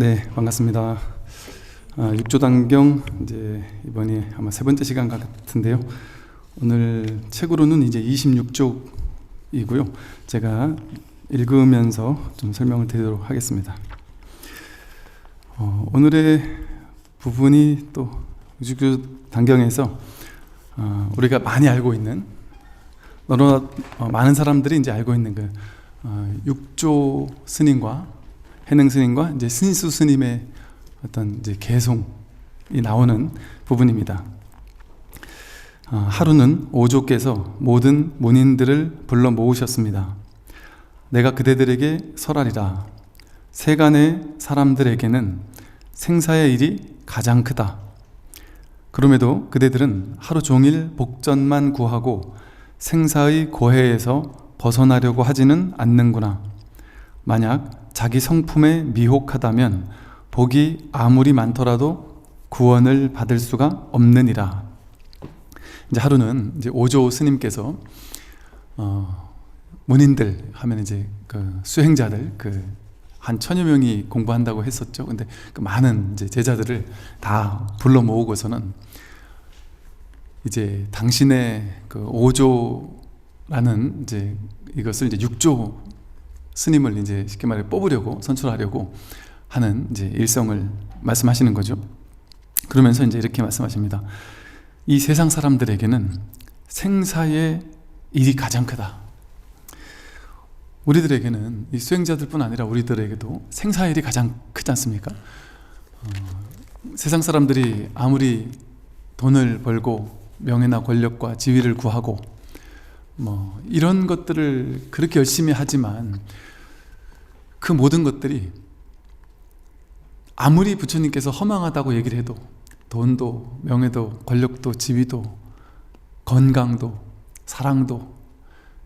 네, 반갑습니다. 육조단경 이제 이번이 아마 세 번째 시간 같은데요. 오늘 책으로는 이제 26쪽이고요. 제가 읽으면서 좀 설명을 드리도록 하겠습니다. 오늘의 부분이 또 육조단경에서 우리가 많이 알고 있는 너무나 많은 사람들이 이제 알고 있는 그 육조 스님과 해능 스님과 이제 신수 스님의 어떤 이제 개송이 나오는 부분입니다. 하루는 오조께서 모든 문인들을 불러 모으셨습니다. 내가 그대들에게 설하리라. 세간의 사람들에게는 생사의 일이 가장 크다. 그럼에도 그대들은 하루 종일 복전만 구하고 생사의 고해에서 벗어나려고 하지는 않는구나. 만약 자기 성품에 미혹하다면 복이 아무리 많더라도 구원을 받을 수가 없느니라. 이제 하루는 이제 오조 스님께서 문인들 하면 이제 그 수행자들 한 1000여 명이 공부한다고 했었죠. 근데 그 많은 이제 제자들을 다 불러 모으고서는 이제 당신의 그 오조라는 이제 이것을 이제 육조 스님을 이제 쉽게 말해 뽑으려고 선출하려고 하는 이제 일성을 말씀하시는 거죠. 그러면서 이제 이렇게 말씀하십니다. 이 세상 사람들에게는 생사의 일이 가장 크다. 우리들에게는 이 수행자들뿐 아니라 우리들에게도 생사의 일이 가장 크지 않습니까? 세상 사람들이 아무리 돈을 벌고 명예나 권력과 지위를 구하고 뭐 이런 것들을 그렇게 열심히 하지만 그 모든 것들이 아무리 부처님께서 허망하다고 얘기를 해도 돈도 명예도 권력도 지위도 건강도 사랑도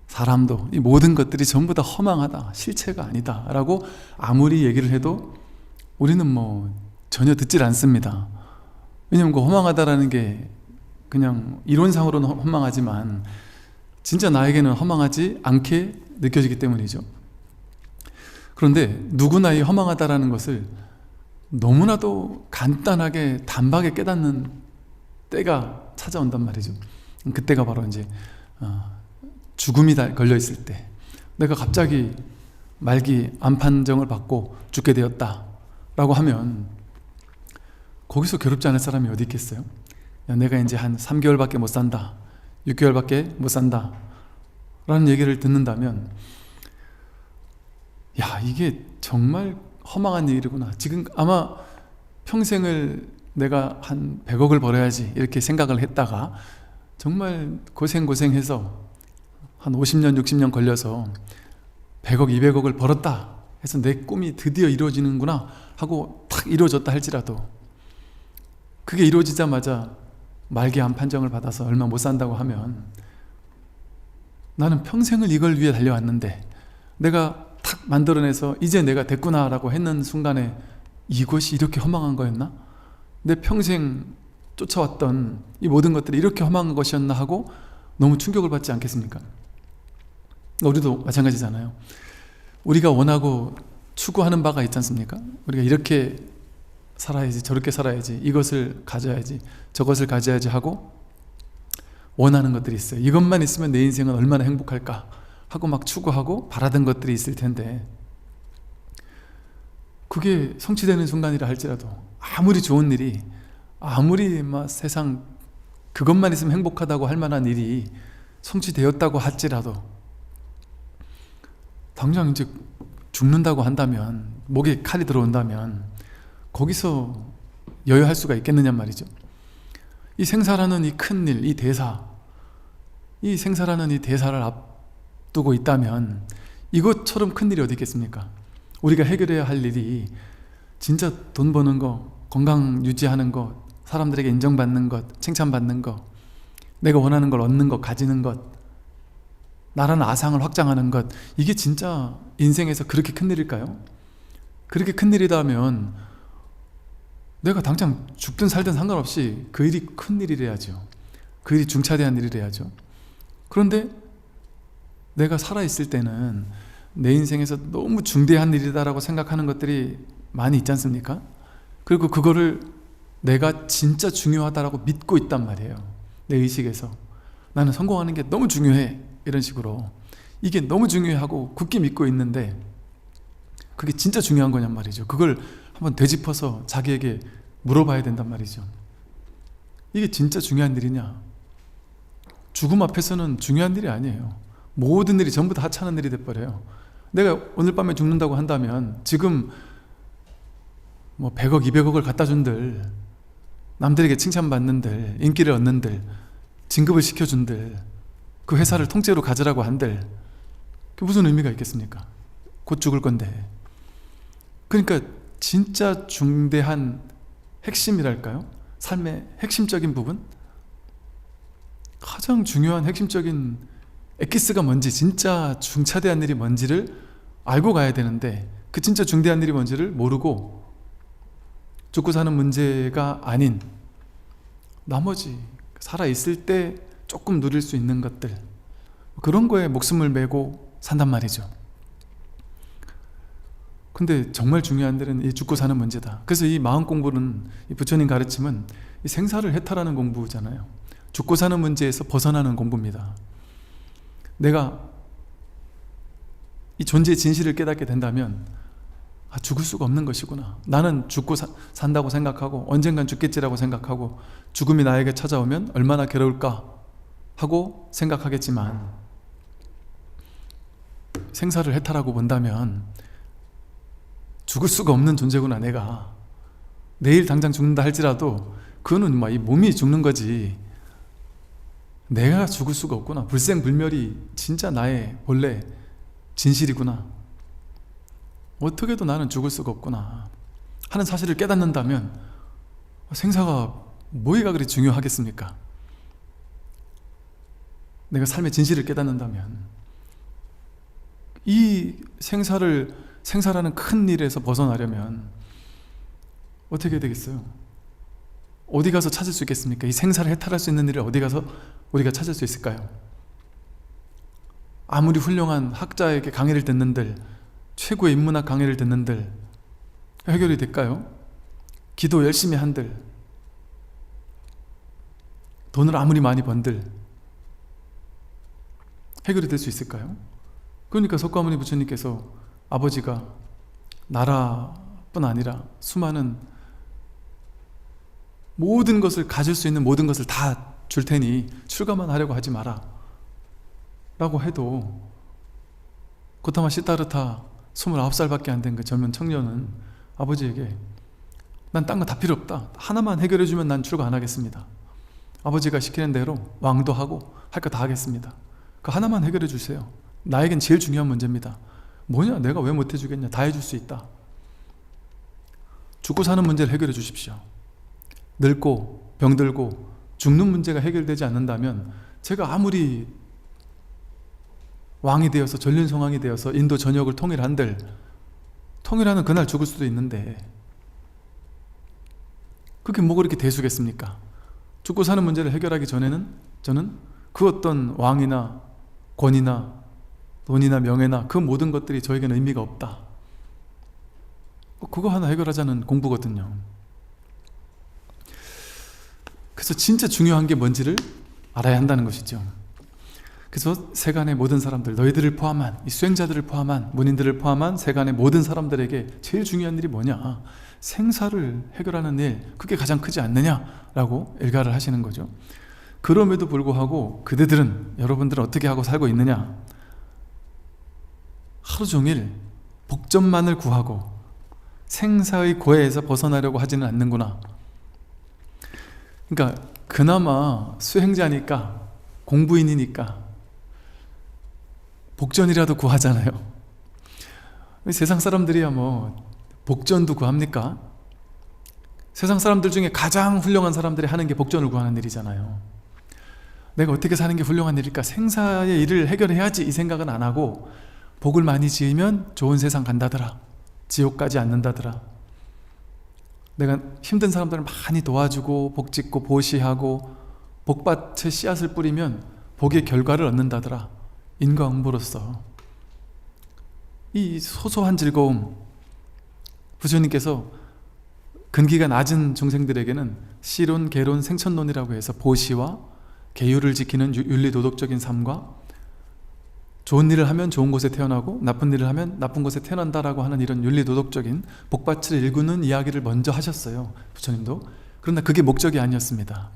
사람도 이 모든 것들이 전부 다 허망하다, 실체가 아니다 라고 아무리 얘기를 해도 우리는 뭐 전혀 듣질 않습니다. 왜냐하면 그 허망하다라는 게 그냥 이론상으로는 허망하지만 진짜 나에게는 허망하지 않게 느껴지기 때문이죠. 그런데 누구나 이 허망하다라는 것을 너무나도 간단하게 단박에 깨닫는 때가 찾아온단 말이죠. 그때가 바로 이제 죽음이 걸려 있을 때, 내가 갑자기 말기 암 판정을 받고 죽게 되었다 라고 하면 거기서 괴롭지 않을 사람이 어디 있겠어요? 야, 내가 이제 한 3개월밖에 못 산다, 6개월밖에 못 산다 라는 얘기를 듣는다면, 야, 이게 정말 허망한 일이구나. 지금 아마 평생을 내가 한 100억을 벌어야지 이렇게 생각을 했다가 정말 고생해서 한 50년 60년 걸려서 100억 200억을 벌었다 해서 내 꿈이 드디어 이루어지는구나 하고 탁 이루어졌다 할지라도 그게 이루어지자마자 말기 암 판정을 받아서 얼마 못 산다고 하면, 나는 평생을 이걸 위해 달려왔는데 내가 탁 만들어내서 이제 내가 됐구나 라고 했는 순간에 이것이 이렇게 허망한 거였나? 내 평생 쫓아왔던 이 모든 것들이 이렇게 허망한 것이었나 하고 너무 충격을 받지 않겠습니까? 우리도 마찬가지잖아요. 우리가 원하고 추구하는 바가 있지 않습니까? 우리가 이렇게 살아야지, 저렇게 살아야지, 이것을 가져야지, 저것을 가져야지 하고 원하는 것들이 있어요. 이것만 있으면 내 인생은 얼마나 행복할까 하고 막 추구하고 바라던 것들이 있을 텐데, 그게 성취되는 순간이라 할지라도 아무리 좋은 일이, 아무리 막 세상 그것만 있으면 행복하다고 할 만한 일이 성취되었다고 할지라도 당장 이제 죽는다고 한다면, 목에 칼이 들어온다면 거기서 여유할 수가 있겠느냐 말이죠. 이 생사라는 이 큰 일, 이 대사, 이 생사라는 이 대사를 앞두고 있다면 이것처럼 큰 일이 어디 있겠습니까? 우리가 해결해야 할 일이 진짜 돈 버는 거, 건강 유지하는 거, 사람들에게 인정받는 것, 칭찬받는 것, 내가 원하는 걸 얻는 것, 가지는 것, 나라는 아상을 확장하는 것, 이게 진짜 인생에서 그렇게 큰 일일까요? 그렇게 큰 일이라면 내가 당장 죽든 살든 상관없이 그 일이 큰 일이래야죠. 그 일이 중차대한 일이래야죠. 그런데 내가 살아있을 때는 내 인생에서 너무 중대한 일이다라고 생각하는 것들이 많이 있지 않습니까? 그리고 그거를 내가 진짜 중요하다라고 믿고 있단 말이에요. 내 의식에서 나는 성공하는 게 너무 중요해, 이런 식으로 이게 너무 중요하고 굳게 믿고 있는데 그게 진짜 중요한 거냔 말이죠. 그걸 한번 되짚어서 자기에게 물어봐야 된단 말이죠. 이게 진짜 중요한 일이냐? 죽음 앞에서는 중요한 일이 아니에요. 모든 일이 전부 다 하찮은 일이 돼버려요. 내가 오늘 밤에 죽는다고 한다면 지금 뭐 100억, 200억을 갖다 준들, 남들에게 칭찬받는들, 인기를 얻는들, 진급을 시켜준들, 그 회사를 통째로 가지라고 한들, 그게 무슨 의미가 있겠습니까? 곧 죽을 건데. 그러니까 진짜 중대한 핵심이랄까요? 삶의 핵심적인 부분? 가장 중요한 핵심적인 엑기스가 뭔지, 진짜 중차대한 일이 뭔지를 알고 가야 되는데 그 진짜 중대한 일이 뭔지를 모르고 죽고 사는 문제가 아닌 나머지 살아있을 때 조금 누릴 수 있는 것들, 그런 거에 목숨을 메고 산단 말이죠. 근데 정말 중요한 데는 이 죽고 사는 문제다. 그래서 이 마음 공부는, 이 부처님 가르침은 이 생사를 해탈하는 공부잖아요. 죽고 사는 문제에서 벗어나는 공부입니다. 내가 이 존재의 진실을 깨닫게 된다면 죽을 수가 없는 것이구나. 나는 죽고 산다고 생각하고 언젠간 죽겠지라고 생각하고 죽음이 나에게 찾아오면 얼마나 괴로울까 하고 생각하겠지만, 생사를 해탈하고 본다면 죽을 수가 없는 존재구나. 내가 내일 당장 죽는다 할지라도 그거는 이 몸이 죽는 거지, 내가 죽을 수가 없구나. 불생불멸이 진짜 나의 본래 진실이구나. 어떻게 해도 나는 죽을 수가 없구나 하는 사실을 깨닫는다면 생사가 뭐가 그리 중요하겠습니까? 내가 삶의 진실을 깨닫는다면 이 생사라는 큰 일에서 벗어나려면 어떻게 해야 되겠어요? 어디 가서 찾을 수 있겠습니까? 이 생사를 해탈할 수 있는 일을 어디 가서 우리가 찾을 수 있을까요? 아무리 훌륭한 학자에게 강의를 듣는들, 최고의 인문학 강의를 듣는들 해결이 될까요? 기도 열심히 한들, 돈을 아무리 많이 번들 해결이 될 수 있을까요? 그러니까 석가모니 부처님께서 아버지가 나라뿐 아니라 수많은 모든 것을 가질 수 있는 모든 것을 다 줄 테니 출가만 하려고 하지 마라 라고 해도, 고타마 시타르타 29살밖에 안 된 그 젊은 청년은 아버지에게 난 딴 거 다 필요 없다, 하나만 해결해 주면 난 출가 안 하겠습니다, 아버지가 시키는 대로 왕도 하고 할 거 다 하겠습니다, 그 하나만 해결해 주세요, 나에겐 제일 중요한 문제입니다. 뭐냐, 내가 왜 못 해주겠냐, 다 해줄 수 있다. 죽고 사는 문제를 해결해 주십시오. 늙고 병들고 죽는 문제가 해결되지 않는다면 제가 아무리 왕이 되어서 전륜성왕이 되어서 인도 전역을 통일한들, 통일하는 그날 죽을 수도 있는데 그게 뭐가 그렇게 대수겠습니까? 죽고 사는 문제를 해결하기 전에는 저는 그 어떤 왕이나 권위나 돈이나 명예나 그 모든 것들이 저에게는 의미가 없다, 그거 하나 해결하자는 공부거든요. 그래서 진짜 중요한 게 뭔지를 알아야 한다는 것이죠. 그래서 세간의 모든 사람들, 너희들을 포함한, 이 수행자들을 포함한, 문인들을 포함한 세간의 모든 사람들에게 제일 중요한 일이 뭐냐? 생사를 해결하는 일, 그게 가장 크지 않느냐라고 일가를 하시는 거죠. 그럼에도 불구하고 그대들은, 여러분들은 어떻게 하고 살고 있느냐? 하루 종일 복전만을 구하고 생사의 고해에서 벗어나려고 하지는 않는구나. 그러니까 그나마 수행자니까, 공부인이니까 복전이라도 구하잖아요. 세상 사람들이야 뭐 복전도 구합니까? 세상 사람들 중에 가장 훌륭한 사람들이 하는 게 복전을 구하는 일이잖아요. 내가 어떻게 사는 게 훌륭한 일일까? 생사의 일을 해결해야지, 이 생각은 안 하고 복을 많이 지으면 좋은 세상 간다더라, 지옥 가지 않는다더라, 내가 힘든 사람들을 많이 도와주고 복 짓고 보시하고 복밭에 씨앗을 뿌리면 복의 결과를 얻는다더라, 인과응보로서 이 소소한 즐거움, 부처님께서 근기가 낮은 중생들에게는 시론, 계론, 생천론이라고 해서 보시와 계율을 지키는 윤리도덕적인 삶과 좋은 일을 하면 좋은 곳에 태어나고 나쁜 일을 하면 나쁜 곳에 태어난다라고 하는 이런 윤리도덕적인 복받치를 일구는 이야기를 먼저 하셨어요, 부처님도. 그러나 그게 목적이 아니었습니다.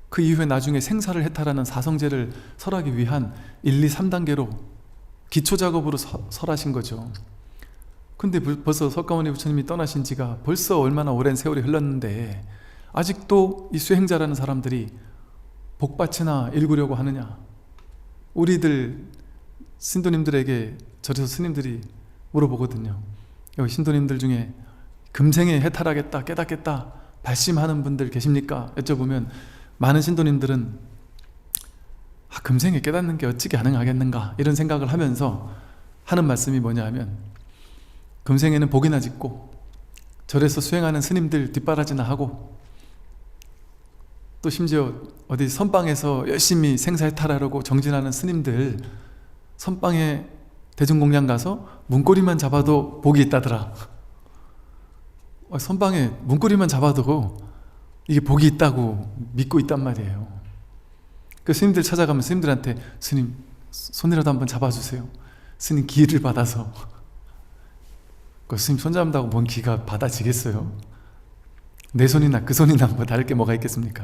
그 이후에 나중에 생사를 해탈하는 사성제를 설하기 위한 1, 2, 3단계로 기초작업으로 설하신 거죠. 근데 벌써 석가모니 부처님이 떠나신 지가 벌써 얼마나 오랜 세월이 흘렀는데 아직도 이 수행자라는 사람들이 복받치나 일구려고 하느냐. 우리들 신도님들에게 절에서 스님들이 물어보거든요. 여기 신도님들 중에 금생에 해탈하겠다, 깨닫겠다 발심하는 분들 계십니까? 여쭤보면 많은 신도님들은 금생에 깨닫는 게 어찌 가능하겠는가 이런 생각을 하면서 하는 말씀이 뭐냐 하면 금생에는 복이나 짓고 절에서 수행하는 스님들 뒷바라지나 하고 또 심지어 어디 선방에서 열심히 생사해탈하려고 정진하는 스님들 선방에 대중공양 가서 문고리만 잡아도 복이 있다더라. 선방에 문고리만 잡아도 이게 복이 있다고 믿고 있단 말이에요. 그 스님들 찾아가면 스님들한테 스님 손이라도 한번 잡아주세요. 스님 기를 받아서. 그 스님 손잡는다고 뭔 기가 받아지겠어요? 내 손이나 그 손이나 뭐 다를 게 뭐가 있겠습니까?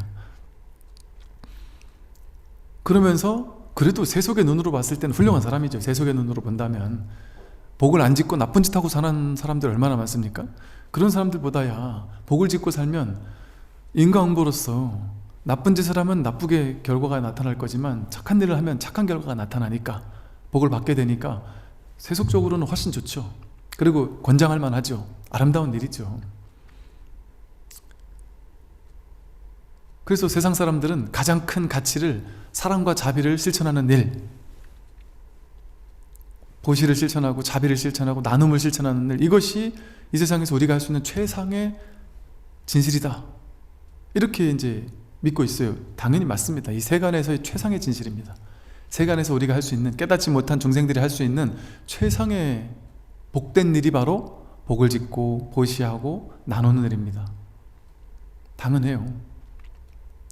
그러면서 그래도 세속의 눈으로 봤을 때는 훌륭한 사람이죠. 세속의 눈으로 본다면 복을 안 짓고 나쁜 짓 하고 사는 사람들 얼마나 많습니까? 그런 사람들보다야 복을 짓고 살면 인과응보로서 나쁜 짓을 하면 나쁘게 결과가 나타날 거지만 착한 일을 하면 착한 결과가 나타나니까 복을 받게 되니까 세속적으로는 훨씬 좋죠. 그리고 권장할 만하죠. 아름다운 일이죠. 그래서 세상 사람들은 가장 큰 가치를 사랑과 자비를 실천하는 일, 보시를 실천하고 자비를 실천하고 나눔을 실천하는 일, 이것이 이 세상에서 우리가 할 수 있는 최상의 진실이다, 이렇게 이제 믿고 있어요. 당연히 맞습니다. 이 세간에서의 최상의 진실입니다. 세간에서 우리가 할 수 있는, 깨닫지 못한 중생들이 할 수 있는 최상의 복된 일이 바로 복을 짓고 보시하고 나누는 일입니다. 당연해요.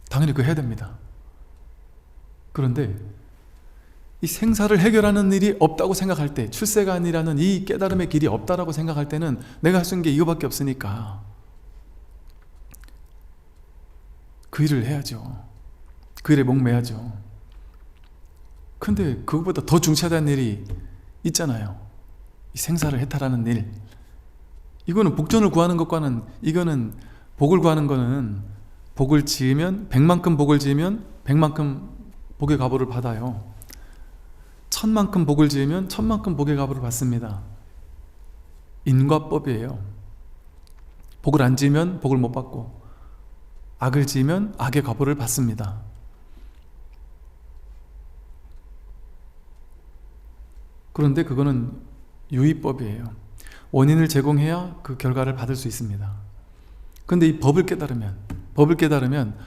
당연히 그거 해야 됩니다. 그런데 이 생사를 해결하는 일이 없다고 생각할 때, 출세간이라는 이 깨달음의 길이 없다라고 생각할 때는 내가 할 수 있는 게 이거밖에 없으니까 그 일을 해야죠. 그 일에 목매야죠. 근데 그것보다 더 중차대한 일이 있잖아요. 이 생사를 해탈하는 일. 이거는 복전을 구하는 것과는, 이거는 복을 구하는 거는 복을 지으면 100만큼 복을 지으면 100만큼 복의 가보를 받아요. 1000만큼 복을 지으면 1000만큼 복의 가보를 받습니다. 인과법이에요. 복을 안 지으면 복을 못 받고 악을 지으면 악의 가보를 받습니다. 그런데 그거는 유의법이에요. 원인을 제공해야 그 결과를 받을 수 있습니다. 그런데 이 법을 깨달으면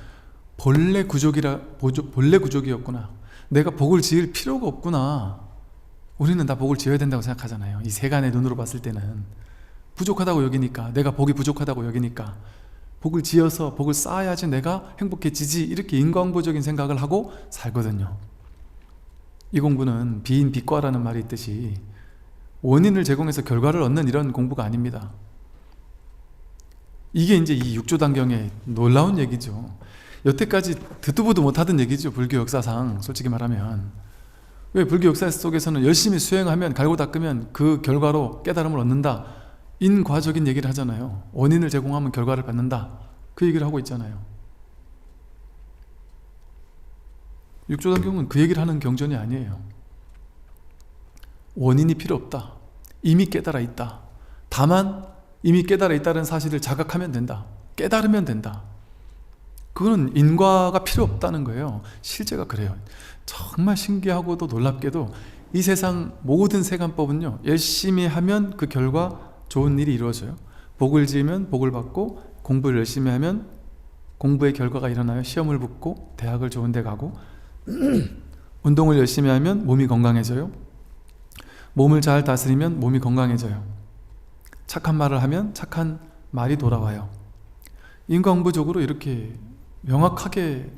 본래 구족이었구나, 내가 복을 지을 필요가 없구나, 우리는 다 복을 지어야 된다고 생각하잖아요. 이 세간의 눈으로 봤을 때는 부족하다고 여기니까, 내가 복이 부족하다고 여기니까 복을 지어서 복을 쌓아야지 내가 행복해지지, 이렇게 인과응보적인 생각을 하고 살거든요. 이 공부는 비인비과라는 말이 있듯이 원인을 제공해서 결과를 얻는 이런 공부가 아닙니다. 이게 이제 이 육조단경의 놀라운 얘기죠. 여태까지 듣도 보도 못하던 얘기죠. 불교 역사상 솔직히 말하면. 왜 불교 역사 속에서는 열심히 수행하면, 갈고 닦으면 그 결과로 깨달음을 얻는다, 인과적인 얘기를 하잖아요. 원인을 제공하면 결과를 받는다, 그 얘기를 하고 있잖아요. 육조단경은 그 얘기를 하는 경전이 아니에요. 원인이 필요 없다, 이미 깨달아 있다, 다만 이미 깨달아 있다는 사실을 자각하면 된다, 깨달으면 된다, 그거는 인과가 필요 없다는 거예요. 실제가 그래요. 정말 신기하고도 놀랍게도 이 세상 모든 세간법은요, 열심히 하면 그 결과 좋은 일이 이루어져요. 복을 지으면 복을 받고, 공부를 열심히 하면 공부의 결과가 일어나요. 시험을 붙고 대학을 좋은 데 가고, 운동을 열심히 하면 몸이 건강해져요. 몸을 잘 다스리면 몸이 건강해져요. 착한 말을 하면 착한 말이 돌아와요. 인과응보적으로 이렇게 명확하게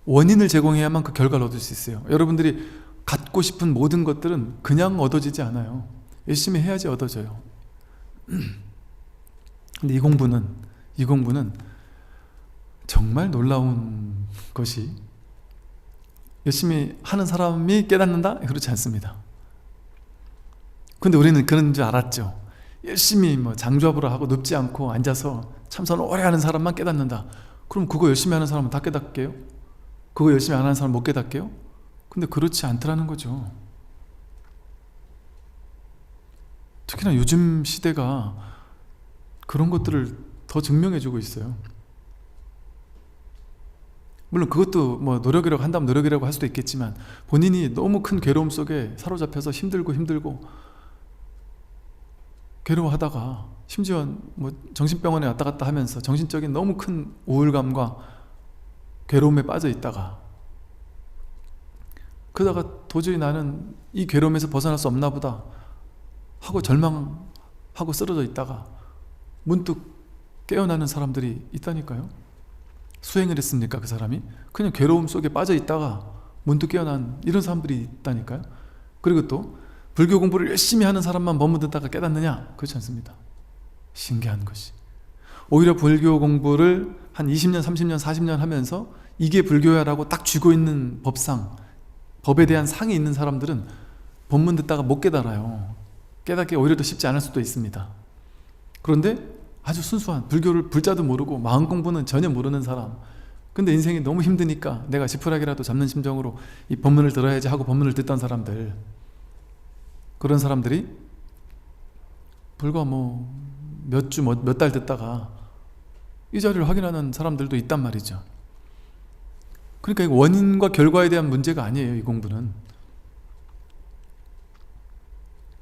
원인을 제공해야만 그 결과를 얻을 수 있어요. 여러분들이 갖고 싶은 모든 것들은 그냥 얻어지지 않아요. 열심히 해야지 얻어져요. 근데 이 공부는 정말 놀라운 것이, 열심히 하는 사람이 깨닫는다? 그렇지 않습니다. 근데 우리는 그런 줄 알았죠. 열심히 장조합으로 하고 눕지 않고 앉아서 참선을 오래 하는 사람만 깨닫는다. 그럼 그거 열심히 하는 사람은 다 깨닫게요? 그거 열심히 안 하는 사람은 못 깨닫게요? 근데 그렇지 않더라는 거죠. 특히나 요즘 시대가 그런 것들을 더 증명해주고 있어요. 물론 그것도 노력이라고 한다면 노력이라고 할 수도 있겠지만, 본인이 너무 큰 괴로움 속에 사로잡혀서 힘들고 괴로워하다가 심지어 정신병원에 왔다 갔다 하면서 정신적인 너무 큰 우울감과 괴로움에 빠져 있다가, 그러다가 도저히 나는 이 괴로움에서 벗어날 수 없나 보다 하고 절망하고 쓰러져 있다가 문득 깨어나는 사람들이 있다니까요. 수행을 했습니까? 그 사람이? 그냥 괴로움 속에 빠져 있다가 문득 깨어난 이런 사람들이 있다니까요. 그리고 또 불교 공부를 열심히 하는 사람만 머무르다가 깨닫느냐? 그렇지 않습니다. 신기한 것이, 오히려 불교 공부를 한 20년, 30년, 40년 하면서 이게 불교야라고 딱 쥐고 있는 법상, 법에 대한 상이 있는 사람들은 법문 듣다가 못 깨달아요. 깨닫기 오히려 더 쉽지 않을 수도 있습니다. 그런데 아주 순수한 불교를 불자도 모르고 마음 공부는 전혀 모르는 사람, 근데 인생이 너무 힘드니까 내가 지푸라기라도 잡는 심정으로 이 법문을 들어야지 하고 법문을 듣던 사람들, 그런 사람들이 불과 몇 주, 몇 달 듣다가 이 자리를 확인하는 사람들도 있단 말이죠. 그러니까 이 원인과 결과에 대한 문제가 아니에요. 이 공부는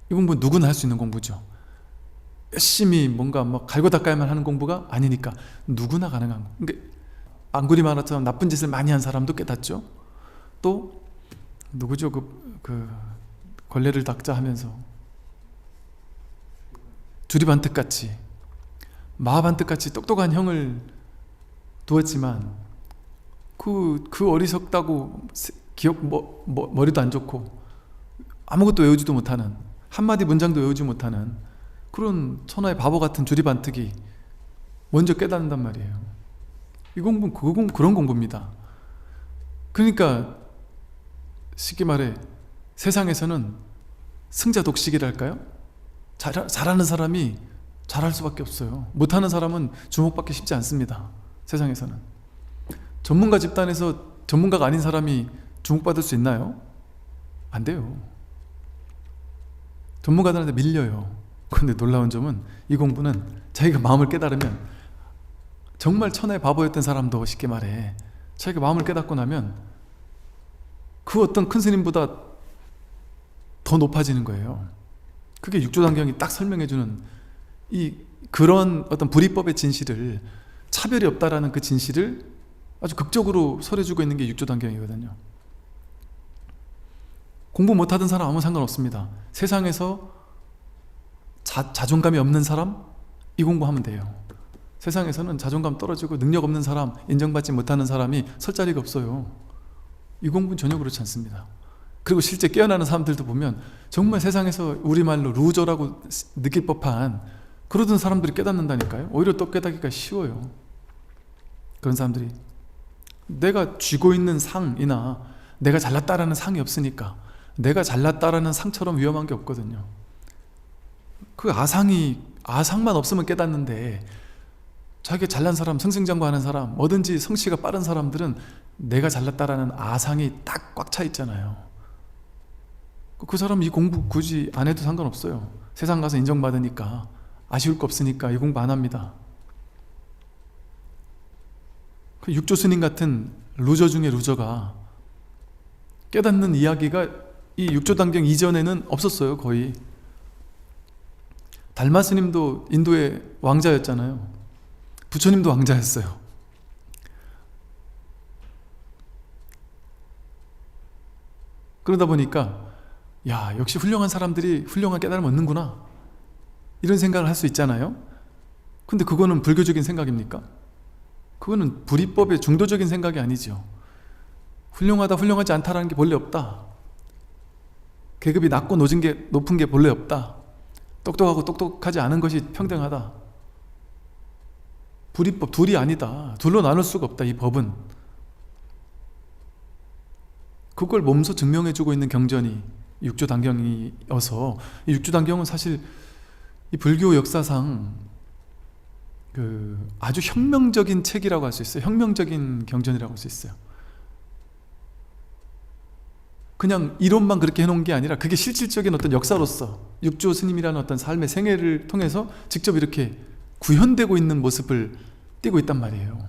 누구나 할 수 있는 공부죠. 열심히 뭔가 갈고 닦아야만 하는 공부가 아니니까 누구나 가능한 거. 그러니까 안구리 마라처럼 나쁜 짓을 많이 한 사람도 깨닫죠. 또 누구죠? 그 걸레를 닦자 하면서 주리반특같이, 마하반특같이 똑똑한 형을 두었지만 그 어리석다고 머리도 안 좋고 아무것도 외우지도 못하는, 한마디 문장도 외우지 못하는 그런 천하의 바보 같은 주리반특이 먼저 깨닫는단 말이에요. 이 공부는 그런 공부입니다. 그러니까 쉽게 말해 세상에서는 승자 독식이랄까요? 잘하는 사람이 잘할 수밖에 없어요. 못하는 사람은 주목받기 쉽지 않습니다. 세상에서는 전문가 집단에서 전문가가 아닌 사람이 주목받을 수 있나요? 안 돼요. 전문가들한테 밀려요. 그런데 놀라운 점은 이 공부는 자기가 마음을 깨달으면, 정말 천하의 바보였던 사람도 쉽게 말해 자기가 마음을 깨닫고 나면 그 어떤 큰 스님보다 더 높아지는 거예요. 그게 육조단경이 딱 설명해주는 그런 어떤 불이법의 진실을, 차별이 없다라는 그 진실을 아주 극적으로 설해주고 있는 게 육조단경이거든요. 공부 못하던 사람 아무 상관없습니다. 세상에서 자존감이 없는 사람, 이 공부하면 돼요. 세상에서는 자존감 떨어지고 능력 없는 사람, 인정받지 못하는 사람이 설 자리가 없어요. 이 공부는 전혀 그렇지 않습니다. 그리고 실제 깨어나는 사람들도 보면 정말 세상에서 우리말로 루저라고 느낄 법한 그러던 사람들이 깨닫는다니까요. 오히려 또 깨닫기가 쉬워요. 그런 사람들이 내가 쥐고 있는 상이나 내가 잘났다라는 상이 없으니까, 내가 잘났다라는 상처럼 위험한 게 없거든요. 그 아상만 없으면 깨닫는데, 자기가 잘난 사람, 승승장구하는 사람, 뭐든지 성취가 빠른 사람들은 내가 잘났다라는 아상이 딱 꽉 차 있잖아요. 그 사람 이 공부 굳이 안 해도 상관없어요. 세상 가서 인정받으니까, 아쉬울 거 없으니까 이 공부 안 합니다. 그 육조 스님 같은 루저 중에 루저가 깨닫는 이야기가 이 육조단경 이전에는 없었어요. 거의. 달마 스님도 인도의 왕자였잖아요. 부처님도 왕자였어요. 그러다 보니까 역시 훌륭한 사람들이 훌륭한 깨달음을 얻는구나, 이런 생각을 할 수 있잖아요. 근데 그거는 불교적인 생각입니까? 그거는 불이법의 중도적인 생각이 아니죠. 훌륭하다 훌륭하지 않다라는 게 본래 없다. 계급이 낮고 높은 게 본래 없다. 똑똑하고 똑똑하지 않은 것이 평등하다. 불이법 둘이 아니다. 둘로 나눌 수가 없다. 이 법은. 그걸 몸소 증명해주고 있는 경전이 육조단경이어서, 이 육조단경은 사실 이 불교 역사상 아주 혁명적인 책이라고 할 수 있어요. 혁명적인 경전이라고 할 수 있어요. 그냥 이론만 그렇게 해놓은 게 아니라 그게 실질적인 어떤 역사로서 육조 스님이라는 어떤 삶의 생애를 통해서 직접 이렇게 구현되고 있는 모습을 띄고 있단 말이에요.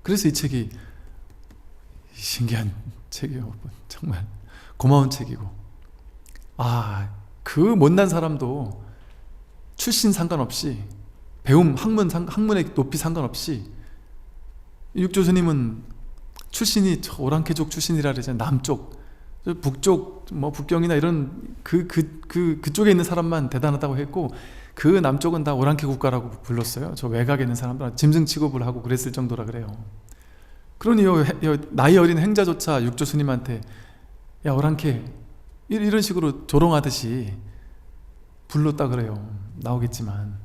그래서 이 책이 신기한 책이에요. 정말 고마운 책이고, 그 못난 사람도 출신 상관없이, 배움, 학문의 높이 상관없이, 육조 스님은 출신이 오랑캐족 출신이라 그러잖아요. 남쪽, 북쪽, 북경이나 이런 그쪽에 있는 사람만 대단하다고 했고, 그 남쪽은 다 오랑캐 국가라고 불렀어요. 저 외곽에 있는 사람들은 짐승 취급을 하고 그랬을 정도라 그래요. 그러니 나이 어린 행자조차 육조 스님한테 야 오랑캐 이런 식으로 조롱하듯이 불렀다 그래요. 나오겠지만.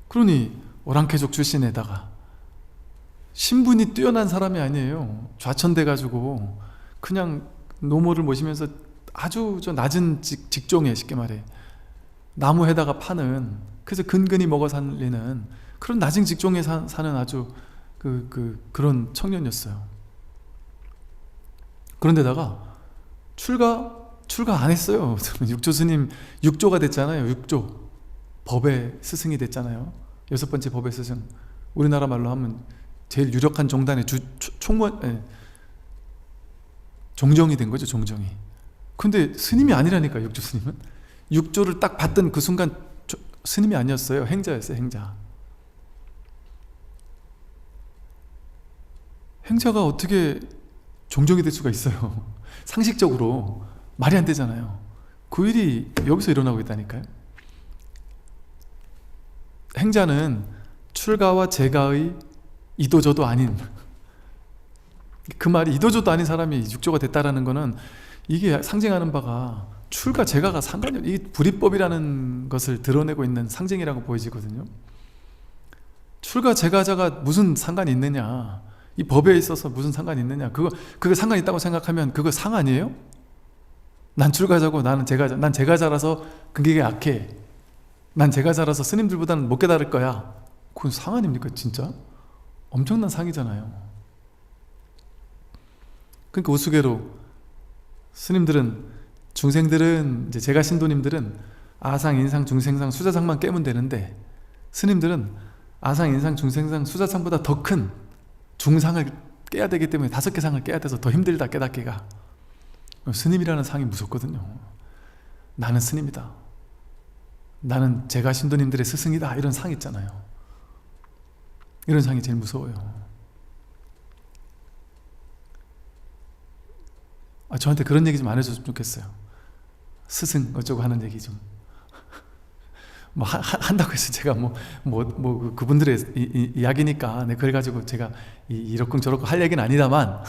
그러니 오랑캐족 출신에다가 신분이 뛰어난 사람이 아니에요. 좌천돼가지고 그냥 노모를 모시면서 아주 저 낮은 직종에, 쉽게 말해 나무에다가 파는, 그래서 근근히 먹어 살리는 그런 낮은 직종에 사는 아주 그런 청년이었어요. 그런데다가 출가 안 했어요. 육조 스님, 육조가 됐잖아요. 육조, 법의 스승이 됐잖아요. 6번째 법의 스승. 우리나라 말로 하면 제일 유력한 종단의 종정이 된 거죠. 종정이. 근데 스님이 아니라니까. 육조 스님은 육조를 딱 받던 그 순간 스님이 아니었어요. 행자였어요. 행자. 행자가 어떻게 종정이 될 수가 있어요? 상식적으로 말이 안 되잖아요. 그 일이 여기서 일어나고 있다니까요. 행자는 출가와 제가의 이도저도 아닌, 그 말이 이도저도 아닌 사람이 육조가 됐다라는 거는, 이게 상징하는 바가 출가 제가가 상관이 없어요. 이 불이법이라는 것을 드러내고 있는 상징이라고 보여지거든요. 출가 제가자가 무슨 상관이 있느냐, 이 법에 있어서 무슨 상관이 있느냐, 그거 상관이 있다고 생각하면 그거 상 아니에요? 난 출가자고 나는 제가자, 난 제가자라서 그게 약해, 난 제가자라서 스님들보다는 못 깨달을 거야, 그건 상 아닙니까? 진짜 엄청난 상이잖아요. 그러니까 우스개로 스님들은, 중생들은, 이제 제가 신도님들은 아상, 인상, 중생상, 수자상만 깨면 되는데, 스님들은 아상, 인상, 중생상, 수자상보다 더 큰 중상을 깨야 되기 때문에 5개 상을 깨야 돼서 더 힘들다, 깨닫기가. 스님이라는 상이 무섭거든요. 나는 스님이다, 나는 제가 신도님들의 스승이다, 이런 상 있잖아요. 이런 상이 제일 무서워요. 저한테 그런 얘기 좀 안 해줬으면 좋겠어요. 스승 어쩌고 하는 얘기 좀 한다고 해서 제가 그분들의 이야기니까, 네, 그래 가지고 제가 이렇고 저렇고 할 얘기는 아니다만,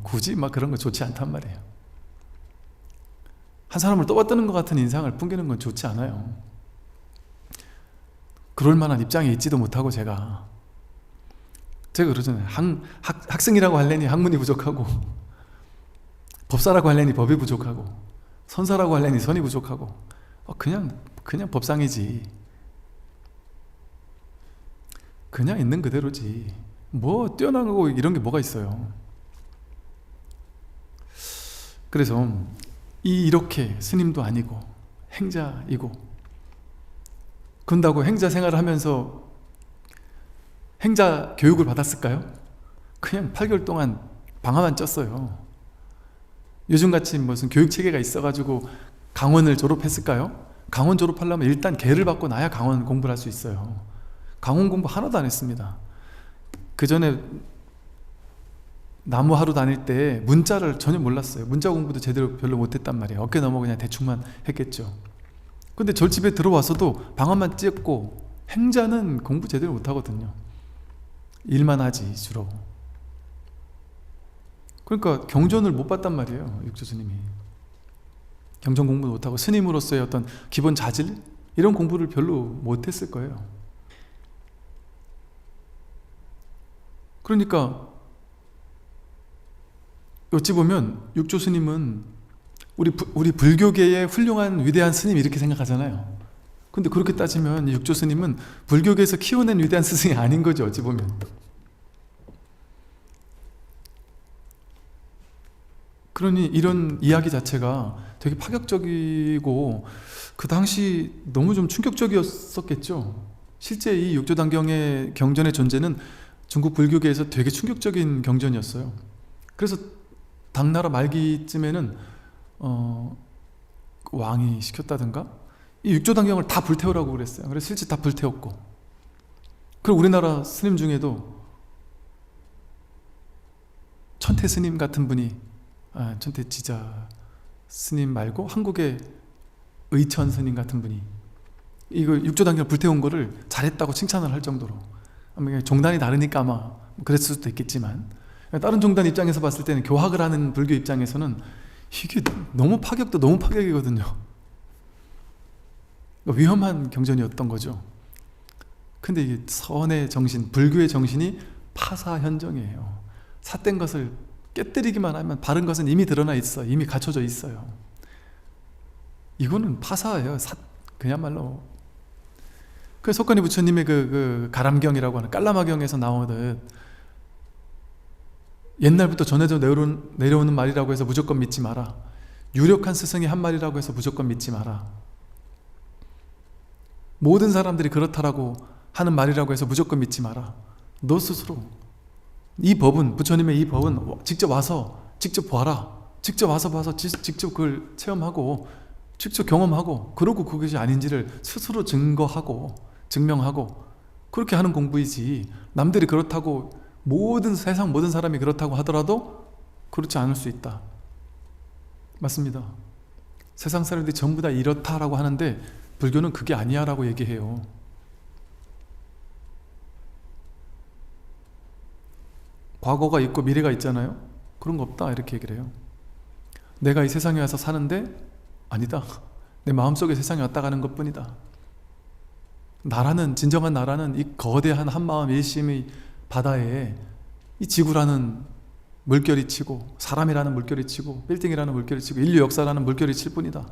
굳이 그런 거 좋지 않단 말이에요. 한 사람을 떠받드는 것 같은 인상을 풍기는 건 좋지 않아요. 그럴 만한 입장에 있지도 못하고 제가 그러잖아요. 학생이라고 하려니 학문이 부족하고, 법사라고 하려니 법이 부족하고, 선사라고 하려니 선이 부족하고, 그냥 법상이지, 그냥 있는 그대로지, 뭐 뛰어난 거고 이런 게 뭐가 있어요. 그래서 이렇게 스님도 아니고 행자이고, 그런다고 행자 생활을 하면서 행자 교육을 받았을까요? 그냥 8개월 동안 방화만 쪘어요. 요즘같이 무슨 교육체계가 있어가지고 강원을 졸업했을까요? 강원 졸업하려면 일단 계를 받고 나야 강원 공부를 할 수 있어요. 강원 공부 하나도 안 했습니다. 그 전에 나무 하루 다닐 때 문자를 전혀 몰랐어요. 문자 공부도 제대로 별로 못했단 말이에요. 어깨 넘어 그냥 대충만 했겠죠. 근데 절집에 들어와서도 방언만 찢고 행자는 공부 제대로 못하거든요. 일만 하지 주로. 그러니까 경전을 못 봤단 말이에요. 육조 스님이. 경전 공부 못하고 스님으로서의 어떤 기본 자질? 이런 공부를 별로 못했을 거예요. 그러니까 어찌 보면 육조 스님은 우리 불교계의 훌륭한 위대한 스님 이렇게 생각하잖아요. 근데 그렇게 따지면 육조 스님은 불교계에서 키워낸 위대한 스승이 아닌 거죠. 어찌 보면. 그러니 이런 이야기 자체가 되게 파격적이고 그 당시 너무 좀 충격적이었었겠죠. 실제 이 육조단경의 경전의 존재는 중국 불교계에서 되게 충격적인 경전이었어요. 그래서 당나라 말기쯤에는 왕이 시켰다든가 이 육조단경을 다 불태우라고 그랬어요. 그래서 실제 다 불태웠고, 그리고 우리나라 스님 중에도 천태 스님 같은 분이 천태지자 스님 말고 한국의 의천 스님 같은 분이 이거 육조단경을 불태운 거를 잘했다고 칭찬을 할 정도로, 아마 종단이 다르니까 아마 그랬을 수도 있겠지만 다른 종단 입장에서 봤을 때는, 교학을 하는 불교 입장에서는 이게 너무 파격도 너무 파격이거든요. 위험한 경전이었던 거죠. 근데 이게 선의 정신, 불교의 정신이 파사현정이에요. 삿된 것을 깨뜨리기만 하면 바른 것은 이미 드러나 있어, 이미 갖춰져 있어요. 이거는 파사예요. 그야말로. 그 석가니 부처님의 그 가람경이라고 하는 깔라마경에서 나오듯 옛날부터 전해져 내려오는 말이라고 해서 무조건 믿지 마라. 유력한 스승이 한 말이라고 해서 무조건 믿지 마라. 모든 사람들이 그렇다라고 하는 말이라고 해서 무조건 믿지 마라. 너 스스로 이 법은, 부처님의 이 법은 직접 와서 직접 봐라. 직접 와서 봐서 직접 그걸 체험하고 직접 경험하고, 그러고 그것이 아닌지를 스스로 증거하고 증명하고, 그렇게 하는 공부이지, 남들이 그렇다고, 세상 모든 사람이 그렇다고 하더라도 그렇지 않을 수 있다. 맞습니다. 세상 사람들이 전부 다 이렇다라고 하는데 불교는 그게 아니야 라고 얘기해요. 과거가 있고 미래가 있잖아요. 그런 거 없다 이렇게 얘기를 해요. 내가 이 세상에 와서 사는데 아니다, 내 마음속에 세상에 왔다 가는 것 뿐이다. 나라는, 진정한 나라는 이 거대한 한마음 일심의 바다에 이 지구라는 물결이 치고, 사람이라는 물결이 치고, 빌딩이라는 물결이 치고, 인류 역사라는 물결이 칠 뿐이다.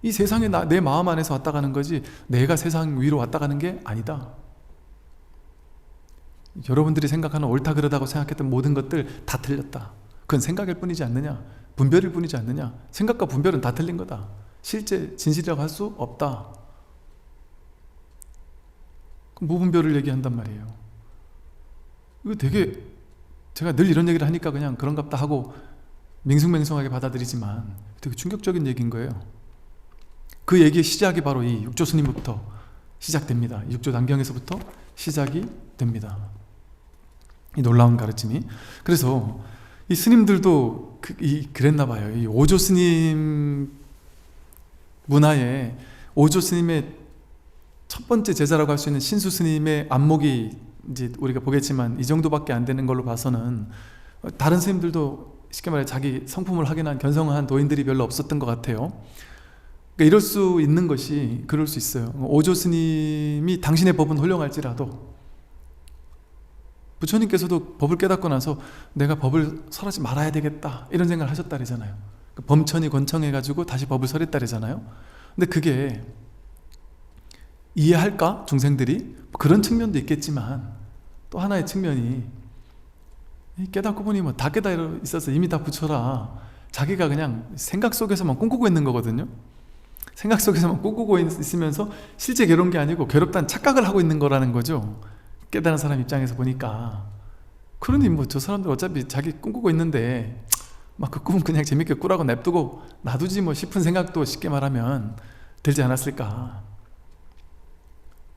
이 세상에 내 마음 안에서 왔다 가는 거지 내가 세상 위로 왔다 가는 게 아니다. 여러분들이 생각하는 옳다 그르다고 생각했던 모든 것들 다 틀렸다. 그건 생각일 뿐이지 않느냐, 분별일 뿐이지 않느냐. 생각과 분별은 다 틀린 거다. 실제 진실이라고 할 수 없다. 무분별을 얘기한단 말이에요. 이거 되게, 제가 늘 이런 얘기를 하니까 그냥 그런갑다 하고 밍숭맹숭하게 받아들이지만 되게 충격적인 얘기인 거예요. 그 얘기의 시작이 바로 이 육조 스님부터 시작됩니다. 육조 단경에서부터 시작이 됩니다. 이 놀라운 가르침이. 그래서 이 스님들도 그랬나 봐요. 이 오조 스님 문화에, 오조 스님의 첫 번째 제자라고 할 수 있는 신수 스님의 안목이 이제 우리가 보겠지만 이 정도밖에 안 되는 걸로 봐서는, 다른 스님들도 쉽게 말해 자기 성품을 확인한 견성한 도인들이 별로 없었던 것 같아요. 그러니까 이럴 수 있는 것이, 그럴 수 있어요. 오조 스님이 당신의 법은 훌륭할지라도 부처님께서도 법을 깨닫고 나서 내가 법을 설하지 말아야 되겠다 이런 생각을 하셨다잖아요. 범천이 권청해가지고 다시 법을 설했다잖아요. 근데 그게 이해할까? 중생들이? 그런 측면도 있겠지만 또 하나의 측면이, 깨닫고 보니 뭐 다 깨달아 있어서 이미 다 부처라, 자기가 그냥 생각 속에서만 꿈꾸고 있는 거거든요. 생각 속에서만 꿈꾸고 있으면서 실제 괴로운 게 아니고 괴롭다는 착각을 하고 있는 거라는 거죠. 깨달은 사람 입장에서 보니까. 그러니 뭐 저 사람들 어차피 자기 꿈꾸고 있는데 막 그 꿈은 그냥 재밌게 꾸라고 냅두고 놔두지 뭐 싶은 생각도 쉽게 말하면 들지 않았을까.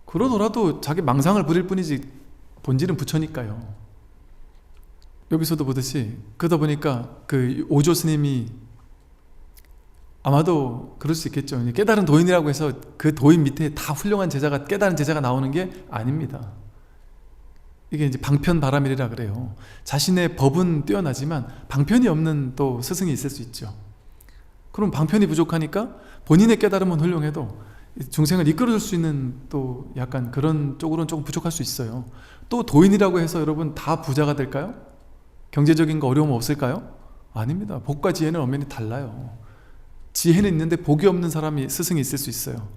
그러더라도 자기 망상을 부릴 뿐이지 본질은 부처니까요. 여기서도 보듯이 그러다 보니까 그 오조 스님이 아마도 그럴 수 있겠죠. 깨달은 도인이라고 해서 그 도인 밑에 다 훌륭한 제자가, 깨달은 제자가 나오는 게 아닙니다. 이게 이제 방편바람이라 그래요. 자신의 법은 뛰어나지만 방편이 없는 또 스승이 있을 수 있죠. 그럼 방편이 부족하니까 본인의 깨달음은 훌륭해도 중생을 이끌어줄 수 있는 또 약간 그런 쪽으로는 조금 부족할 수 있어요. 또 도인이라고 해서 여러분 다 부자가 될까요? 경제적인 거 어려움 없을까요? 아닙니다. 복과 지혜는 엄연히 달라요. 지혜는 있는데 복이 없는 사람이, 스승이 있을 수 있어요.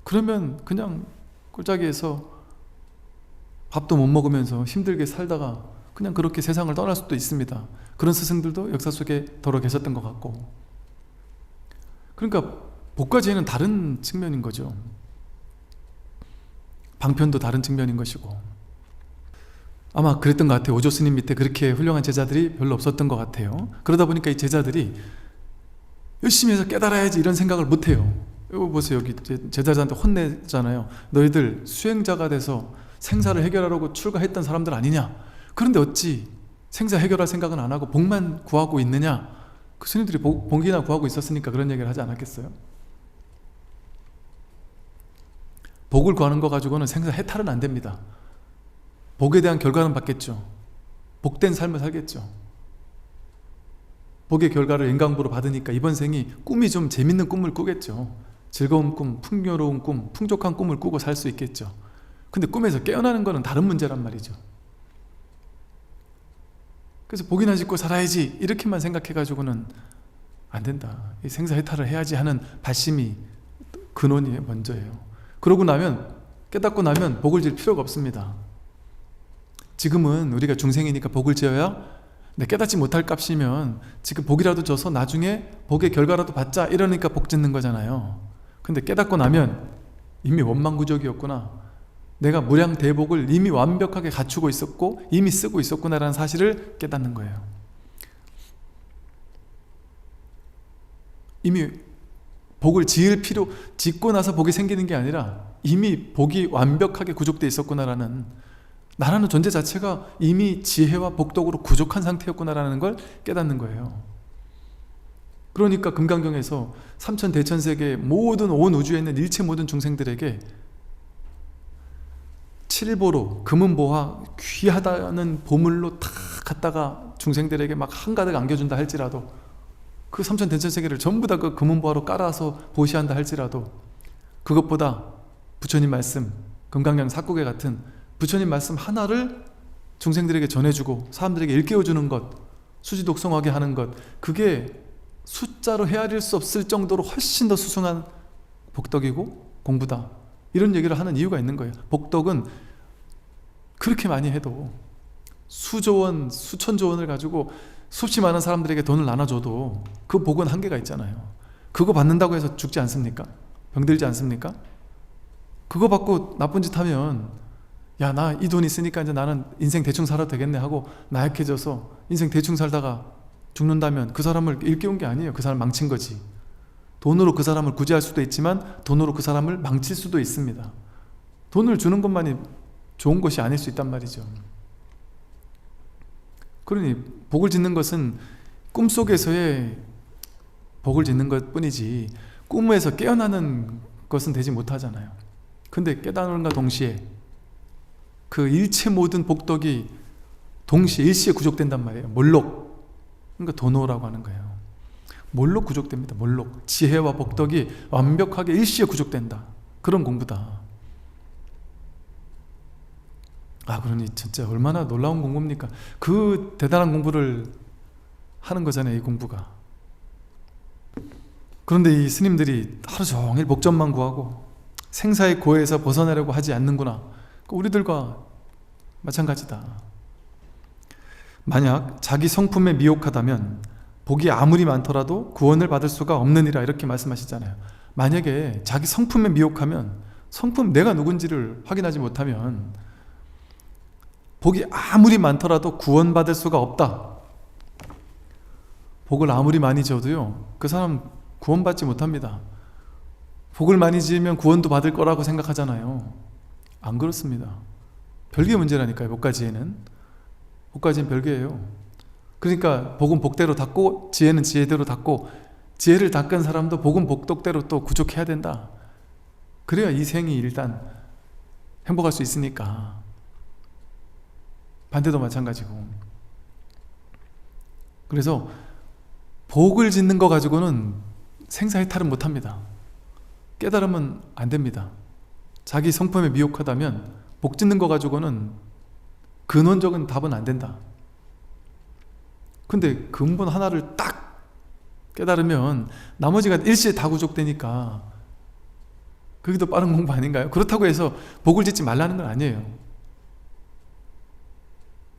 그러면 그냥 꼴짜기에서 밥도 못 먹으면서 힘들게 살다가 그냥 그렇게 세상을 떠날 수도 있습니다. 그런 스승들도 역사 속에 더러 계셨던 것 같고. 그러니까 복과 지혜는 다른 측면인 거죠. 방편도 다른 측면인 것이고. 아마 그랬던 것 같아요. 오조 스님 밑에 그렇게 훌륭한 제자들이 별로 없었던 것 같아요. 그러다 보니까 이 제자들이 열심히 해서 깨달아야지 이런 생각을 못해요. 이거 보세요. 여기 제자들한테 혼내잖아요. 너희들 수행자가 돼서 생사를 해결하려고 출가했던 사람들 아니냐? 그런데 어찌 생사 해결할 생각은 안 하고 복만 구하고 있느냐? 그 스님들이 복이나 구하고 있었으니까 그런 얘기를 하지 않았겠어요? 복을 구하는 거 가지고는 생사 해탈은 안 됩니다. 복에 대한 결과는 받겠죠. 복된 삶을 살겠죠. 복의 결과를 인강부로 받으니까 이번 생이 꿈이 좀 재밌는 꿈을 꾸겠죠. 즐거운 꿈, 풍요로운 꿈, 풍족한 꿈을 꾸고 살 수 있겠죠. 근데 꿈에서 깨어나는 거는 다른 문제란 말이죠. 그래서 복이나 짓고 살아야지 이렇게만 생각해가지고는 안 된다. 이 생사해탈을 해야지 하는 발심이, 근원이 먼저예요. 그러고 나면, 깨닫고 나면 복을 질 필요가 없습니다. 지금은 우리가 중생이니까 복을 지어야 깨닫지 못할 값이면 지금 복이라도 줘서 나중에 복의 결과라도 받자 이러니까 복 짓는 거잖아요. 근데 깨닫고 나면 이미 원망구적이었구나, 내가 무량대복을 이미 완벽하게 갖추고 있었고 이미 쓰고 있었구나라는 사실을 깨닫는 거예요. 이미 복을 짓고 나서 복이 생기는 게 아니라 이미 복이 완벽하게 구족되어 있었구나라는, 나라는 존재 자체가 이미 지혜와 복덕으로 구족한 상태였구나라는 걸 깨닫는 거예요. 그러니까 금강경에서 삼천대천세계 모든 온 우주에 있는 일체 모든 중생들에게 칠보로, 금은보화, 귀하다는 보물로 다 갖다가 중생들에게 막 한가득 안겨준다 할지라도, 그 삼천대천세계를 전부 다 그 금은보화로 깔아서 보시한다 할지라도, 그것보다 부처님 말씀, 금강경 사국에 같은 부처님 말씀 하나를 중생들에게 전해주고 사람들에게 일깨워주는 것, 수지독성하게 하는 것, 그게 숫자로 헤아릴 수 없을 정도로 훨씬 더 수승한 복덕이고 공부다, 이런 얘기를 하는 이유가 있는 거예요. 복덕은 그렇게 많이 해도 수조원, 수천조원을 가지고 수없이 많은 사람들에게 돈을 나눠줘도 그 복은 한계가 있잖아요. 그거 받는다고 해서 죽지 않습니까? 병들지 않습니까? 그거 받고 나쁜 짓 하면, 야, 나 이 돈 있으니까 이제 나는 인생 대충 살아도 되겠네 하고 나약해져서 인생 대충 살다가 죽는다면 그 사람을 일깨운 게 아니에요. 그 사람 망친 거지. 돈으로 그 사람을 구제할 수도 있지만 돈으로 그 사람을 망칠 수도 있습니다. 돈을 주는 것만이 좋은 것이 아닐 수 있단 말이죠. 그러니 복을 짓는 것은 꿈속에서의 복을 짓는 것 뿐이지 꿈에서 깨어나는 것은 되지 못하잖아요. 근데 깨달음과 동시에 그 일체 모든 복덕이 동시에 일시에 구족된단 말이에요. 몰록, 그러니까 도노라고 하는 거예요. 몰록 구족됩니다. 몰록, 지혜와 복덕이 완벽하게 일시에 구족된다, 그런 공부다. 그러니 진짜 얼마나 놀라운 공부입니까? 그 대단한 공부를 하는 거잖아요, 이 공부가. 그런데 이 스님들이 하루 종일 복전만 구하고 생사의 고에서 벗어나려고 하지 않는구나. 우리들과 마찬가지다. 만약 자기 성품에 미혹하다면 복이 아무리 많더라도 구원을 받을 수가 없느니라, 이렇게 말씀하시잖아요. 만약에 자기 성품에 미혹하면, 성품 내가 누군지를 확인하지 못하면 복이 아무리 많더라도 구원받을 수가 없다. 복을 아무리 많이 지어도요, 그 사람 구원받지 못합니다. 복을 많이 지으면 구원도 받을 거라고 생각하잖아요. 안 그렇습니다. 별개의 문제라니까요. 복과 지혜는 별개예요. 그러니까 복은 복대로 닦고 지혜는 지혜대로 닦고, 지혜를 닦은 사람도 복은 복덕대로 또 구족해야 된다. 그래야 이 생이 일단 행복할 수 있으니까. 반대도 마찬가지고. 그래서 복을 짓는 거 가지고는 생사해탈은 못합니다. 깨달으면 안 됩니다. 자기 성품에 미혹하다면 복 짓는 거 가지고는 근원적인 답은 안 된다. 근데 근본 하나를 딱 깨달으면 나머지가 일시에 다 구족되니까 그게 더 빠른 공부 아닌가요? 그렇다고 해서 복을 짓지 말라는 건 아니에요.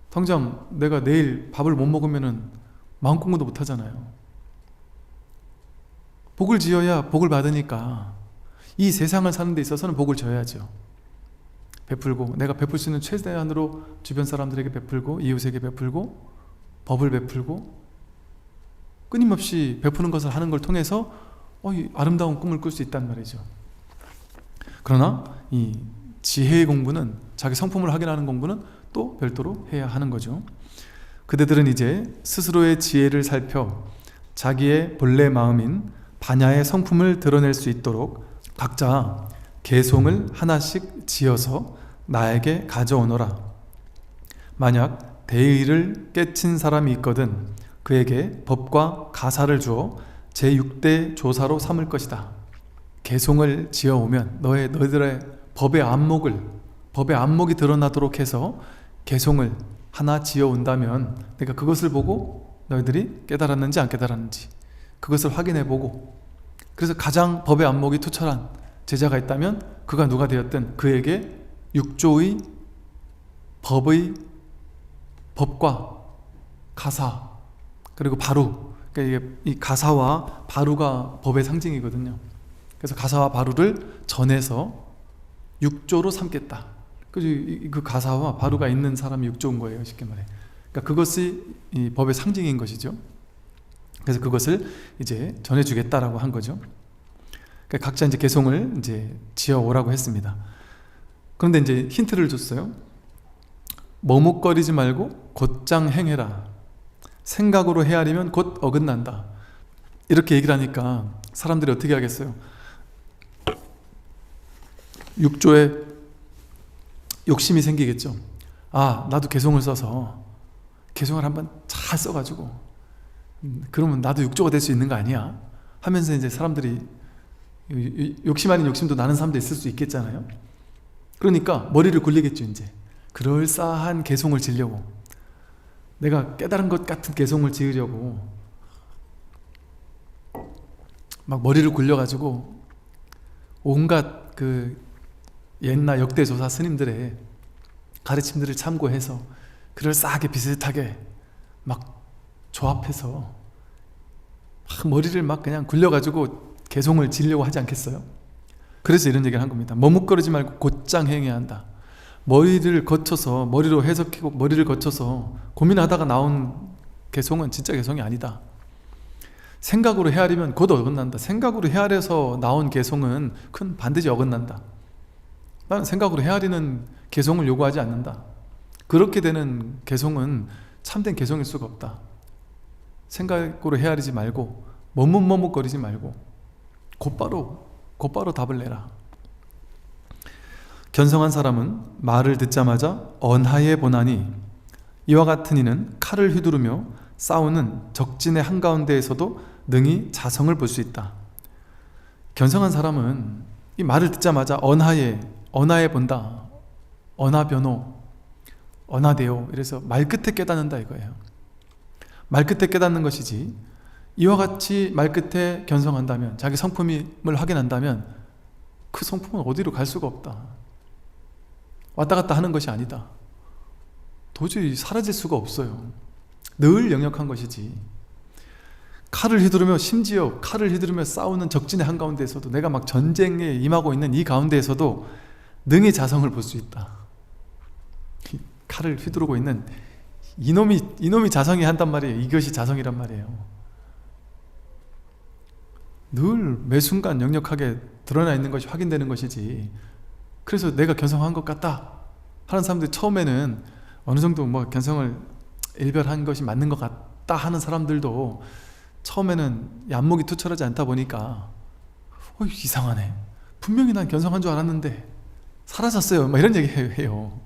당장 내가 내일 밥을 못 먹으면 마음공부도 못 하잖아요. 복을 지어야 복을 받으니까 이 세상을 사는 데 있어서는 복을 져야죠. 베풀고, 내가 베풀 수 있는 최대한으로 주변 사람들에게 베풀고, 이웃에게 베풀고, 법을 베풀고, 끊임없이 베푸는 것을 하는 걸 통해서 이 아름다운 꿈을 꿀 수 있단 말이죠. 그러나 이 지혜의 공부는, 자기 성품을 확인하는 공부는 또 별도로 해야 하는 거죠. 그대들은 이제 스스로의 지혜를 살펴 자기의 본래 마음인 반야의 성품을 드러낼 수 있도록 각자 개송을 하나씩 지어서 나에게 가져오너라. 만약 대의를 깨친 사람이 있거든 그에게 법과 가사를 주어 제6대 조사로 삼을 것이다. 개송을 지어오면 너희들의 법의 안목이 드러나도록 해서 개송을 하나 지어온다면 내가 그것을 보고 너희들이 깨달았는지 안 깨달았는지 그것을 확인해보고, 그래서 가장 법의 안목이 투철한 제자가 있다면 그가 누가 되었든 그에게 6조의 법과 가사 그리고 바루, 그러니까 이게 이 가사와 바루가 법의 상징이거든요. 그래서 가사와 바루를 전해서 6조로 삼겠다. 그 가사와 바루가 있는 사람이 6조인 거예요, 쉽게 말해. 그러니까 그것이 이 법의 상징인 것이죠. 그래서 그것을 이제 전해주겠다라고 한 거죠. 그러니까 각자 이제 개송을 이제 지어오라고 했습니다. 그런데 이제 힌트를 줬어요. 머뭇거리지 말고 곧장 행해라. 생각으로 헤아리면 곧 어긋난다. 이렇게 얘기를 하니까 사람들이 어떻게 하겠어요? 6조에 욕심이 생기겠죠. 나도 개송을 써서 개송을 한번 잘 써가지고 그러면 나도 6조가 될 수 있는 거 아니야? 하면서 이제 사람들이 욕심 아닌 욕심도 나는 사람도 있을 수 있겠잖아요. 그러니까 머리를 굴리겠죠. 이제 그럴싸한 개송을 지려고, 내가 깨달은 것 같은 개송을 지으려고 막 머리를 굴려가지고 온갖 그 옛날 역대 조사 스님들의 가르침들을 참고해서 그럴싸하게 비슷하게 막 조합해서 막 머리를 막 그냥 굴려가지고 개송을 지려고 하지 않겠어요? 그래서 이런 얘기를 한 겁니다. 머뭇거리지 말고 곧장 행해야 한다. 머리를 해석하고 머리를 거쳐서 고민하다가 나온 개송은 진짜 개송이 아니다. 생각으로 헤아리면 곧 어긋난다. 생각으로 헤아려서 나온 개송은 큰 반드시 어긋난다. 나는 생각으로 헤아리는 개송을 요구하지 않는다. 그렇게 되는 개송은 참된 개송일 수가 없다. 생각으로 헤아리지 말고 머뭇머뭇거리지 말고 곧바로 답을 내라. 견성한 사람은 말을 듣자마자 언하에 보나니 이와 같은 이는 칼을 휘두르며 싸우는 적진의 한가운데에서도 능히 자성을 볼 수 있다. 견성한 사람은 이 말을 듣자마자 언하에 본다. 언하변호, 언하대오. 이래서 말끝에 깨닫는다 이거예요. 말끝에 깨닫는 것이지, 이와 같이 말끝에 견성한다면, 자기 성품을 확인한다면 그 성품은 어디로 갈 수가 없다. 왔다 갔다 하는 것이 아니다. 도저히 사라질 수가 없어요. 늘 영역한 것이지. 심지어 칼을 휘두르며 싸우는 적진의 한가운데에서도, 내가 막 전쟁에 임하고 있는 이 가운데에서도 능히 자성을 볼 수 있다. 칼을 휘두르고 있는 이놈이 자성이 한단 말이에요. 이것이 자성이란 말이에요. 늘 매 순간 역력하게 드러나 있는 것이 확인되는 것이지. 그래서 내가 견성한 것 같다 하는 사람들이 처음에는 어느 정도 견성을 일별한 것이 맞는 것 맞다 하는 사람들도 처음에는 얀목이 투철하지 않다 보니까 이상하네, 분명히 난 견성한 줄 알았는데 사라졌어요, 막 이런 얘기 해요.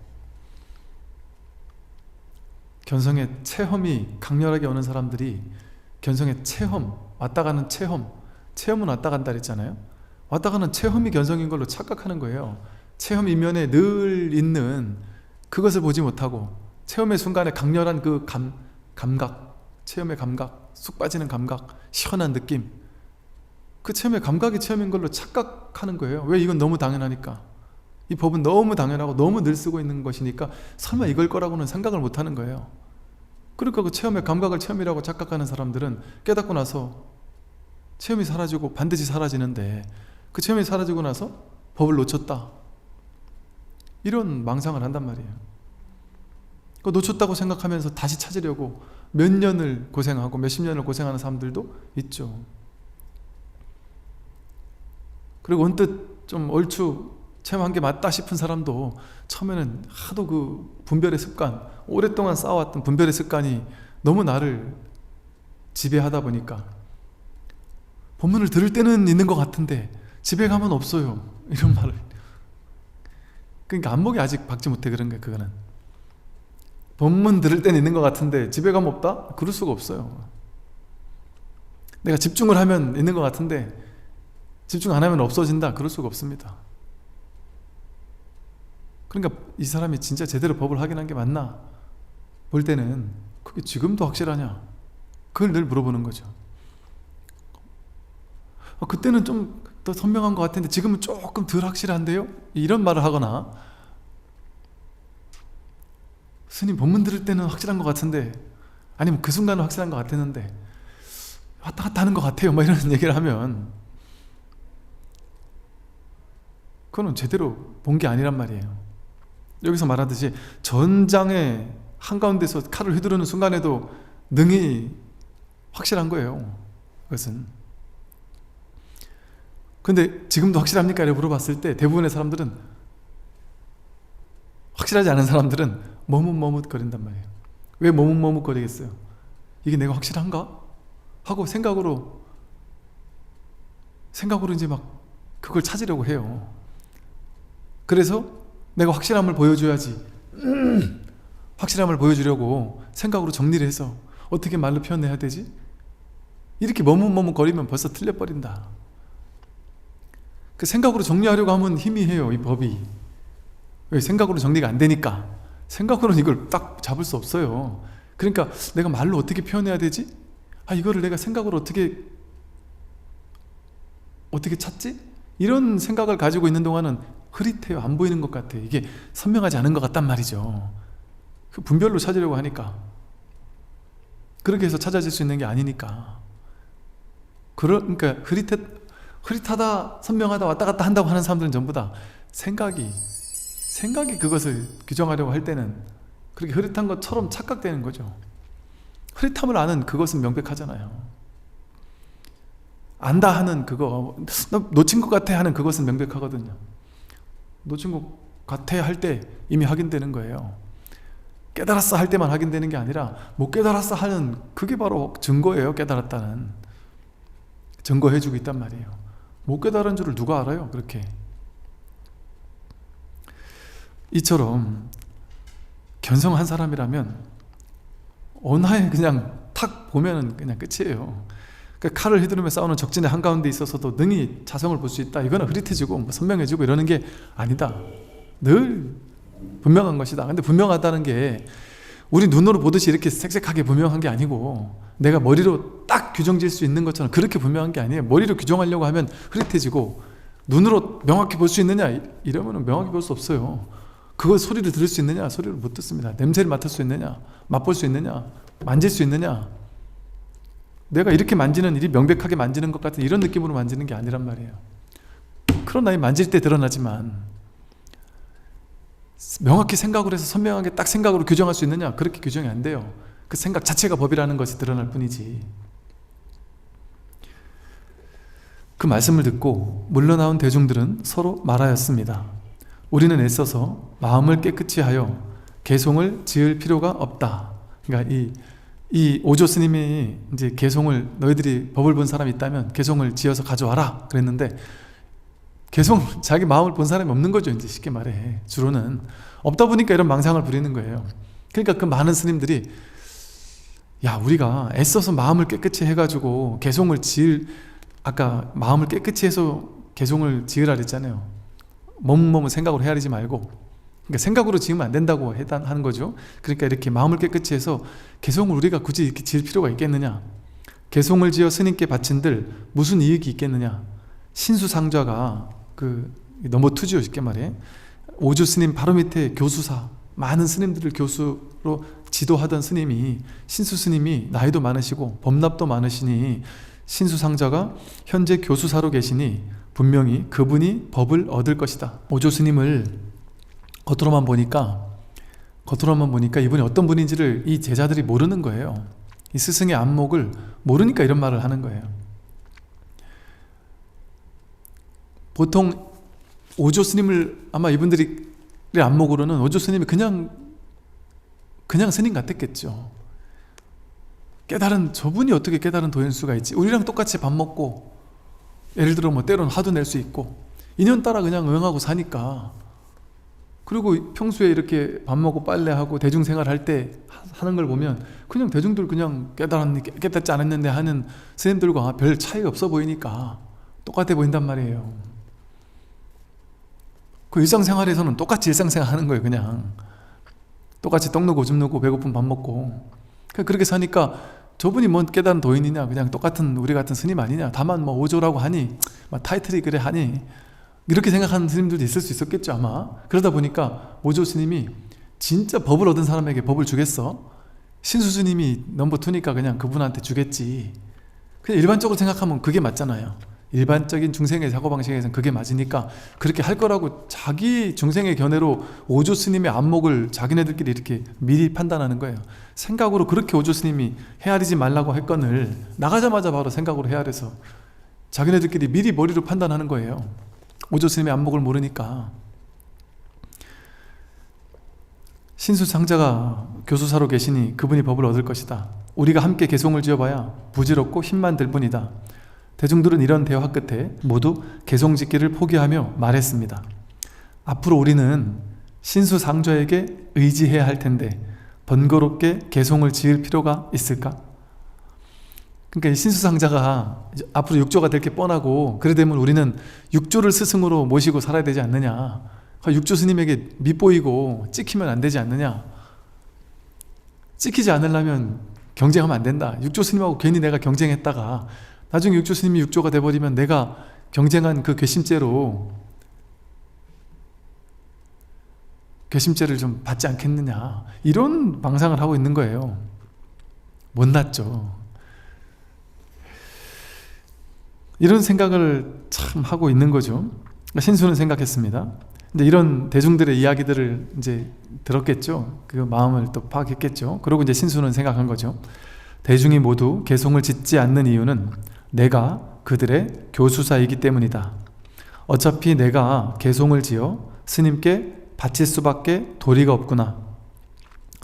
견성의 체험이 강렬하게 오는 사람들이 견성의 체험, 왔다 가는 체험은 왔다 간다 그랬잖아요. 왔다 가는 체험이 견성인 걸로 착각하는 거예요. 체험 이면에 늘 있는 그것을 보지 못하고 체험의 순간에 강렬한 그 감각, 체험의 감각, 쑥 빠지는 감각, 시원한 느낌, 그 체험의 감각이 체험인 걸로 착각하는 거예요. 왜? 이건 너무 당연하니까. 이 법은 너무 당연하고 너무 늘 쓰고 있는 것이니까 설마 이걸 거라고는 생각을 못 하는 거예요. 그러니까 그 체험의 감각을 체험이라고 착각하는 사람들은 깨닫고 나서 체험이 사라지고 반드시 사라지는데, 그 체험이 사라지고 나서 법을 놓쳤다, 이런 망상을 한단 말이에요. 놓쳤다고 생각하면서 다시 찾으려고 몇 년을 고생하고 몇십 년을 고생하는 사람들도 있죠. 그리고 언뜻 좀 얼추 체험한 게 맞다 싶은 사람도 처음에는 하도 그 분별의 습관, 오랫동안 쌓아왔던 분별의 습관이 너무 나를 지배하다 보니까 본문을 들을 때는 있는 것 같은데 집에 가면 없어요, 이런 말을. 그러니까 안목이 아직 박지 못해 그런 거예요. 그거는 본문 들을 때는 있는 것 같은데 집에 가면 없다? 그럴 수가 없어요. 내가 집중을 하면 있는 것 같은데 집중 안 하면 없어진다? 그럴 수가 없습니다. 그러니까 이 사람이 진짜 제대로 법을 확인한 게 맞나 볼 때는 그게 지금도 확실하냐, 그걸 늘 물어보는 거죠. 그때는 좀 더 선명한 것 같은데 지금은 조금 덜 확실한데요? 이런 말을 하거나, 스님 본문 들을 때는 확실한 것 같은데, 아니면 그 순간은 확실한 것 같았는데 왔다 갔다 하는 것 같아요, 뭐 이런 얘기를 하면 그거는 제대로 본 게 아니란 말이에요. 여기서 말하듯이 전장의 한가운데서 칼을 휘두르는 순간에도 능히 확실한 거예요, 그것은. 근데 지금도 확실합니까? 라고 물어봤을 때 대부분의 사람들은, 확실하지 않은 사람들은 머뭇머뭇거린단 말이에요. 왜 머뭇머뭇거리겠어요? 이게 내가 확실한가? 하고 생각으로 이제 막 그걸 찾으려고 해요. 그래서 내가 확실함을 보여줘야지, 확실함을 보여주려고 생각으로 정리를 해서 어떻게 말로 표현해야 되지? 이렇게 머뭇머뭇거리면 벌써 틀려버린다. 그 생각으로 정리하려고 하면 희미해요, 이 법이. 왜? 생각으로 정리가 안 되니까. 생각으로는 이걸 딱 잡을 수 없어요. 그러니까 내가 말로 어떻게 표현해야 되지? 이거를 내가 생각으로 어떻게 찾지? 이런 생각을 가지고 있는 동안은 흐릿해요. 안 보이는 것 같아요. 이게 선명하지 않은 것 같단 말이죠. 그 분별로 찾으려고 하니까. 그렇게 해서 찾아질 수 있는 게 아니니까. 그러니까 흐릿하다, 선명하다, 왔다 갔다 한다고 하는 사람들은 전부 다 생각이 그것을 규정하려고 할 때는 그렇게 흐릿한 것처럼 착각되는 거죠. 흐릿함을 아는 그것은 명백하잖아요. 안다 하는 그거, 놓친 것 같아 하는 그것은 명백하거든요. 놓친 것 같아 할 때 이미 확인되는 거예요. 깨달았어 할 때만 확인되는 게 아니라 못 깨달았어 하는 그게 바로 증거예요. 깨달았다는 증거해주고 있단 말이에요. 못 깨달은 줄을 누가 알아요? 그렇게. 이처럼 견성한 사람이라면 온화에 그냥 탁 보면은 그냥 끝이에요. 그러니까 칼을 휘두르며 싸우는 적진의 한가운데 있어서도 능히 자성을 볼 수 있다, 이거는 흐릿해지고 선명해지고 이러는 게 아니다. 늘 분명한 것이다. 근데 분명하다는 게 우리 눈으로 보듯이 이렇게 색색하게 분명한 게 아니고, 내가 머리로 딱 규정질 수 있는 것처럼 그렇게 분명한 게 아니에요. 머리로 규정하려고 하면 흐릿해지고, 눈으로 명확히 볼 수 있느냐? 이러면 명확히 볼 수 없어요. 그걸 소리를 들을 수 있느냐? 소리를 못 듣습니다. 냄새를 맡을 수 있느냐? 맛볼 수 있느냐? 만질 수 있느냐? 내가 이렇게 만지는 일이 명백하게 만지는 것 같은 이런 느낌으로 만지는 게 아니란 말이에요. 그러나 만질 때 드러나지만, 명확히 생각을 해서 선명하게 딱 생각으로 규정할 수 있느냐? 그렇게 규정이 안 돼요. 그 생각 자체가 법이라는 것이 드러날 뿐이지. 그 말씀을 듣고 물러나온 대중들은 서로 말하였습니다. 우리는 애써서 마음을 깨끗이 하여 개송을 지을 필요가 없다. 그러니까 이 이 오조 스님이 이제 개송을, 너희들이 법을 본 사람이 있다면 개송을 지어서 가져와라 그랬는데, 개송 자기 마음을 본 사람이 없는 거죠. 이제 쉽게 말해 주로는 없다 보니까 이런 망상을 부리는 거예요. 그러니까 그 많은 스님들이, 야, 우리가 애써서 마음을 깨끗이 해가지고 개송을 지을, 아까 마음을 깨끗이 해서 개송을 지으라 그랬잖아요. 몸은 생각으로 헤아리지 말고, 그러니까 생각으로 지으면 안 된다고 하는 거죠. 그러니까 이렇게 마음을 깨끗이 해서 개송을 우리가 굳이 이렇게 지을 필요가 있겠느냐, 개송을 지어 스님께 바친들 무슨 이익이 있겠느냐. 신수상좌가 그 넘버 투지요. 쉽게 말해 오조 스님 바로 밑에 교수사, 많은 스님들을 교수로 지도하던 스님이, 신수 스님이 나이도 많으시고 법납도 많으시니 신수상자가 현재 교수사로 계시니 분명히 그분이 법을 얻을 것이다. 오조 스님을 겉으로만 보니까 이분이 어떤 분인지를 이 제자들이 모르는 거예요. 이 스승의 안목을 모르니까 이런 말을 하는 거예요. 보통 오조 스님을, 아마 이분들이 안목으로는 오조 스님이 그냥 스님 같았겠죠. 저분이 어떻게 깨달은 도인수가 있지? 우리랑 똑같이 밥 먹고, 예를 들어 뭐 때로는 화도 낼 수 있고, 인연 따라 그냥 응하고 사니까. 그리고 평소에 이렇게 밥 먹고 빨래하고 대중생활 할 때 하는 걸 보면 그냥 대중들 그냥 깨닫지 않았는데 하는 스님들과 별 차이가 없어 보이니까 똑같아 보인단 말이에요. 그 일상생활에서는 똑같이 일상생활 하는 거예요. 그냥 똑같이 떡 누고 줌 누고 배고픈 밥 먹고 그렇게 사니까 저분이 뭔 깨달은 도인이냐, 그냥 똑같은 우리 같은 스님 아니냐, 다만 뭐 오조라고 하니 타이틀이 그래 하니 이렇게 생각하는 스님들도 있을 수 있었겠죠 아마. 그러다 보니까 오조 스님이 진짜 법을 얻은 사람에게 법을 주겠어? 신수 스님이 넘버 2니까 그냥 그분한테 주겠지. 그냥 일반적으로 생각하면 그게 맞잖아요. 일반적인 중생의 사고방식에서는 그게 맞으니까 그렇게 할 거라고 자기 중생의 견해로 오조 스님의 안목을 자기네들끼리 이렇게 미리 판단하는 거예요. 생각으로 그렇게 오조 스님이 헤아리지 말라고 할 건을 나가자마자 바로 생각으로 헤아려서 자기네들끼리 미리 머리로 판단하는 거예요. 오조 스님의 안목을 모르니까. 신수상자가 교수사로 계시니 그분이 법을 얻을 것이다. 우리가 함께 개송을 지어봐야 부질없고 힘만 들 뿐이다. 대중들은 이런 대화 끝에 모두 개송 짓기를 포기하며 말했습니다. 앞으로 우리는 신수상좌에게 의지해야 할 텐데 번거롭게 개송을 지을 필요가 있을까? 그러니까 이 신수상자가 앞으로 육조가 될 게 뻔하고, 그래 되면 우리는 육조를 스승으로 모시고 살아야 되지 않느냐, 육조 스님에게 밉보이고 찍히면 안 되지 않느냐, 찍히지 않으려면 경쟁하면 안 된다. 육조 스님하고 괜히 내가 경쟁했다가 나중에 육조 스님이 육조가 돼버리면 내가 경쟁한 그 괘씸죄로 괘씸죄를 좀 받지 않겠느냐, 이런 망상을 하고 있는 거예요. 못났죠. 이런 생각을 참 하고 있는 거죠. 신수는 생각했습니다. 근데 이런 대중들의 이야기들을 이제 들었겠죠. 그 마음을 또 파악했겠죠. 그리고 이제 신수는 생각한 거죠. 대중이 모두 개송을 짓지 않는 이유는 내가 그들의 교수사이기 때문이다. 어차피 내가 개송을 지어 스님께 바칠 수밖에 도리가 없구나.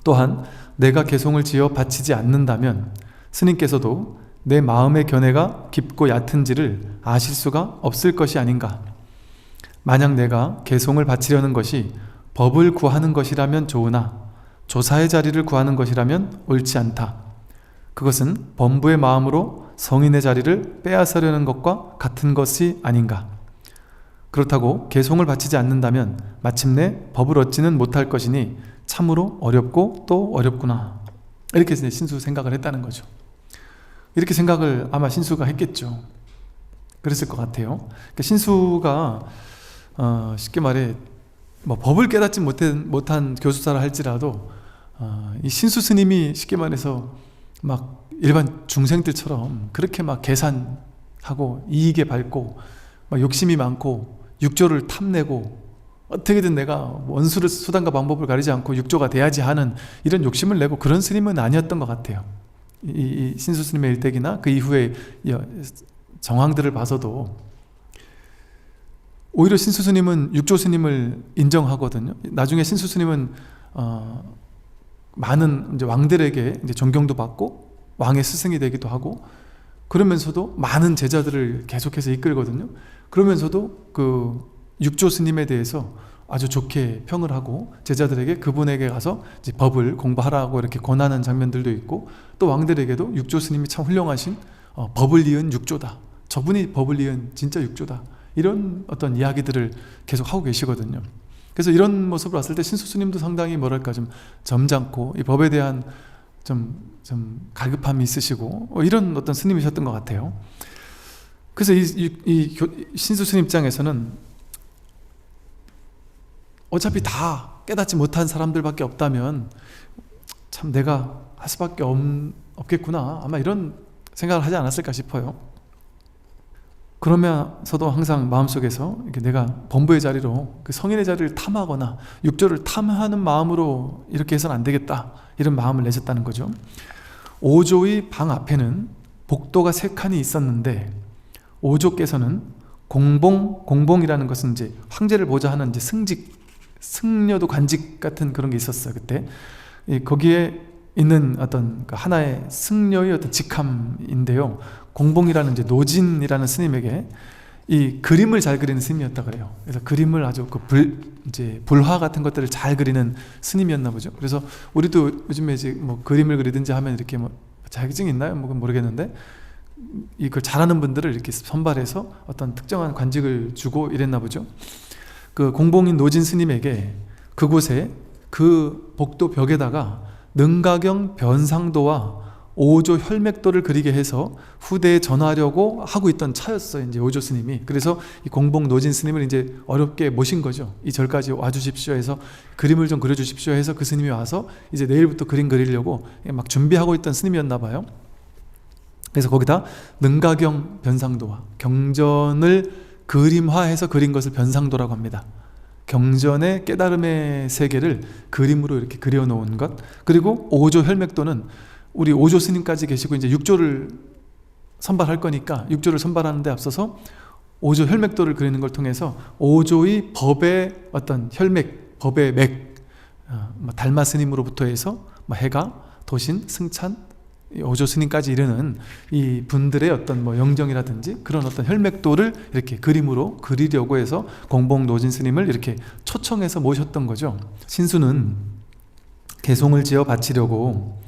또한 내가 개송을 지어 바치지 않는다면 스님께서도 내 마음의 견해가 깊고 얕은지를 아실 수가 없을 것이 아닌가. 만약 내가 개송을 바치려는 것이 법을 구하는 것이라면 좋으나 조사의 자리를 구하는 것이라면 옳지 않다. 그것은 범부의 마음으로 성인의 자리를 빼앗으려는 것과 같은 것이 아닌가. 그렇다고 개송을 바치지 않는다면 마침내 법을 얻지는 못할 것이니 참으로 어렵고 또 어렵구나. 이렇게 신수 생각을 했다는 거죠. 이렇게 생각을 아마 신수가 했겠죠. 그랬을 것 같아요. 그러니까 신수가 쉽게 말해 뭐 법을 깨닫지 못한 교수사라 할지라도 이 신수 스님이 쉽게 말해서 막 일반 중생들처럼 그렇게 막 계산하고 이익에 밟고 막 욕심이 많고 육조를 탐내고 어떻게든 내가 원수를 수단과 방법을 가리지 않고 육조가 돼야지 하는 이런 욕심을 내고 그런 스님은 아니었던 것 같아요. 이 신수 스님의 일대기나 그 이후의 정황들을 봐서도 오히려 신수 스님은 육조 스님을 인정하거든요. 나중에 신수 스님은 많은 이제 왕들에게 이제 존경도 받고 왕의 스승이 되기도 하고, 그러면서도 많은 제자들을 계속해서 이끌거든요. 그러면서도 그 육조 스님에 대해서 아주 좋게 평을 하고 제자들에게 그분에게 가서 이제 법을 공부하라고 이렇게 권하는 장면들도 있고, 또 왕들에게도 육조 스님이 참 훌륭하신 법을 이은 육조다, 저분이 법을 이은 진짜 육조다, 이런 어떤 이야기들을 계속 하고 계시거든요. 그래서 이런 모습을 봤을 때 신수 스님도 상당히 뭐랄까 좀 점잖고 이 법에 대한 좀 갈급함이 있으시고 이런 어떤 스님이셨던 것 같아요. 그래서 이 신수 스님 입장에서는 어차피 다 깨닫지 못한 사람들밖에 없다면 참 내가 할 수밖에 없겠구나, 아마 이런 생각을 하지 않았을까 싶어요. 그러면서도 항상 마음속에서 이렇게 내가 범부의 자리로 그 성인의 자리를 탐하거나 육조를 탐하는 마음으로 이렇게 해서는 안 되겠다, 이런 마음을 내셨다는 거죠. 오조의 방 앞에는 복도가 3칸이 있었는데 오조께서는 공봉이라는 것은 이제 황제를 보자 하는 이제 승려도 관직 같은 그런 게 있었어요. 그때 거기에 있는 어떤 하나의 승려의 어떤 직함인데요. 공봉이라는 이제 노진이라는 스님에게 이 그림을 잘 그리는 스님이었다 그래요. 그래서 그림을 아주 이제 불화 같은 것들을 잘 그리는 스님이었나 보죠. 그래서 우리도 요즘에 이제 뭐 그림을 그리든지 하면 이렇게 뭐 자격증이 있나요? 뭐 모르겠는데 이걸 잘하는 분들을 이렇게 선발해서 어떤 특정한 관직을 주고 이랬나 보죠. 그 공봉인 노진 스님에게 그곳에 그 복도 벽에다가 능가경 변상도와 오조 혈맥도를 그리게 해서 후대에 전하려고 하고 있던 차였어요, 이제 오조 스님이. 그래서 이 공봉 노진 스님을 이제 어렵게 모신 거죠. 이 절까지 와주십시오 해서 그림을 좀 그려주십시오 해서 그 스님이 와서 이제 내일부터 그림 그리려고 막 준비하고 있던 스님이었나 봐요. 그래서 거기다 능가경 변상도와 경전을 그림화해서 그린 것을 변상도라고 합니다. 경전의 깨달음의 세계를 그림으로 이렇게 그려놓은 것. 그리고 오조 혈맥도는 우리 오조 스님까지 계시고 이제 육조를 선발할 거니까 육조를 선발하는 데 앞서서 오조 혈맥도를 그리는 걸 통해서 오조의 법의 어떤 혈맥, 법의 맥, 달마 스님으로부터 해서 해가, 도신, 승찬, 오조 스님까지 이르는 이 분들의 어떤 뭐 영정이라든지 그런 어떤 혈맥도를 이렇게 그림으로 그리려고 해서 공봉 노진 스님을 이렇게 초청해서 모셨던 거죠. 신수는 개송을 지어 바치려고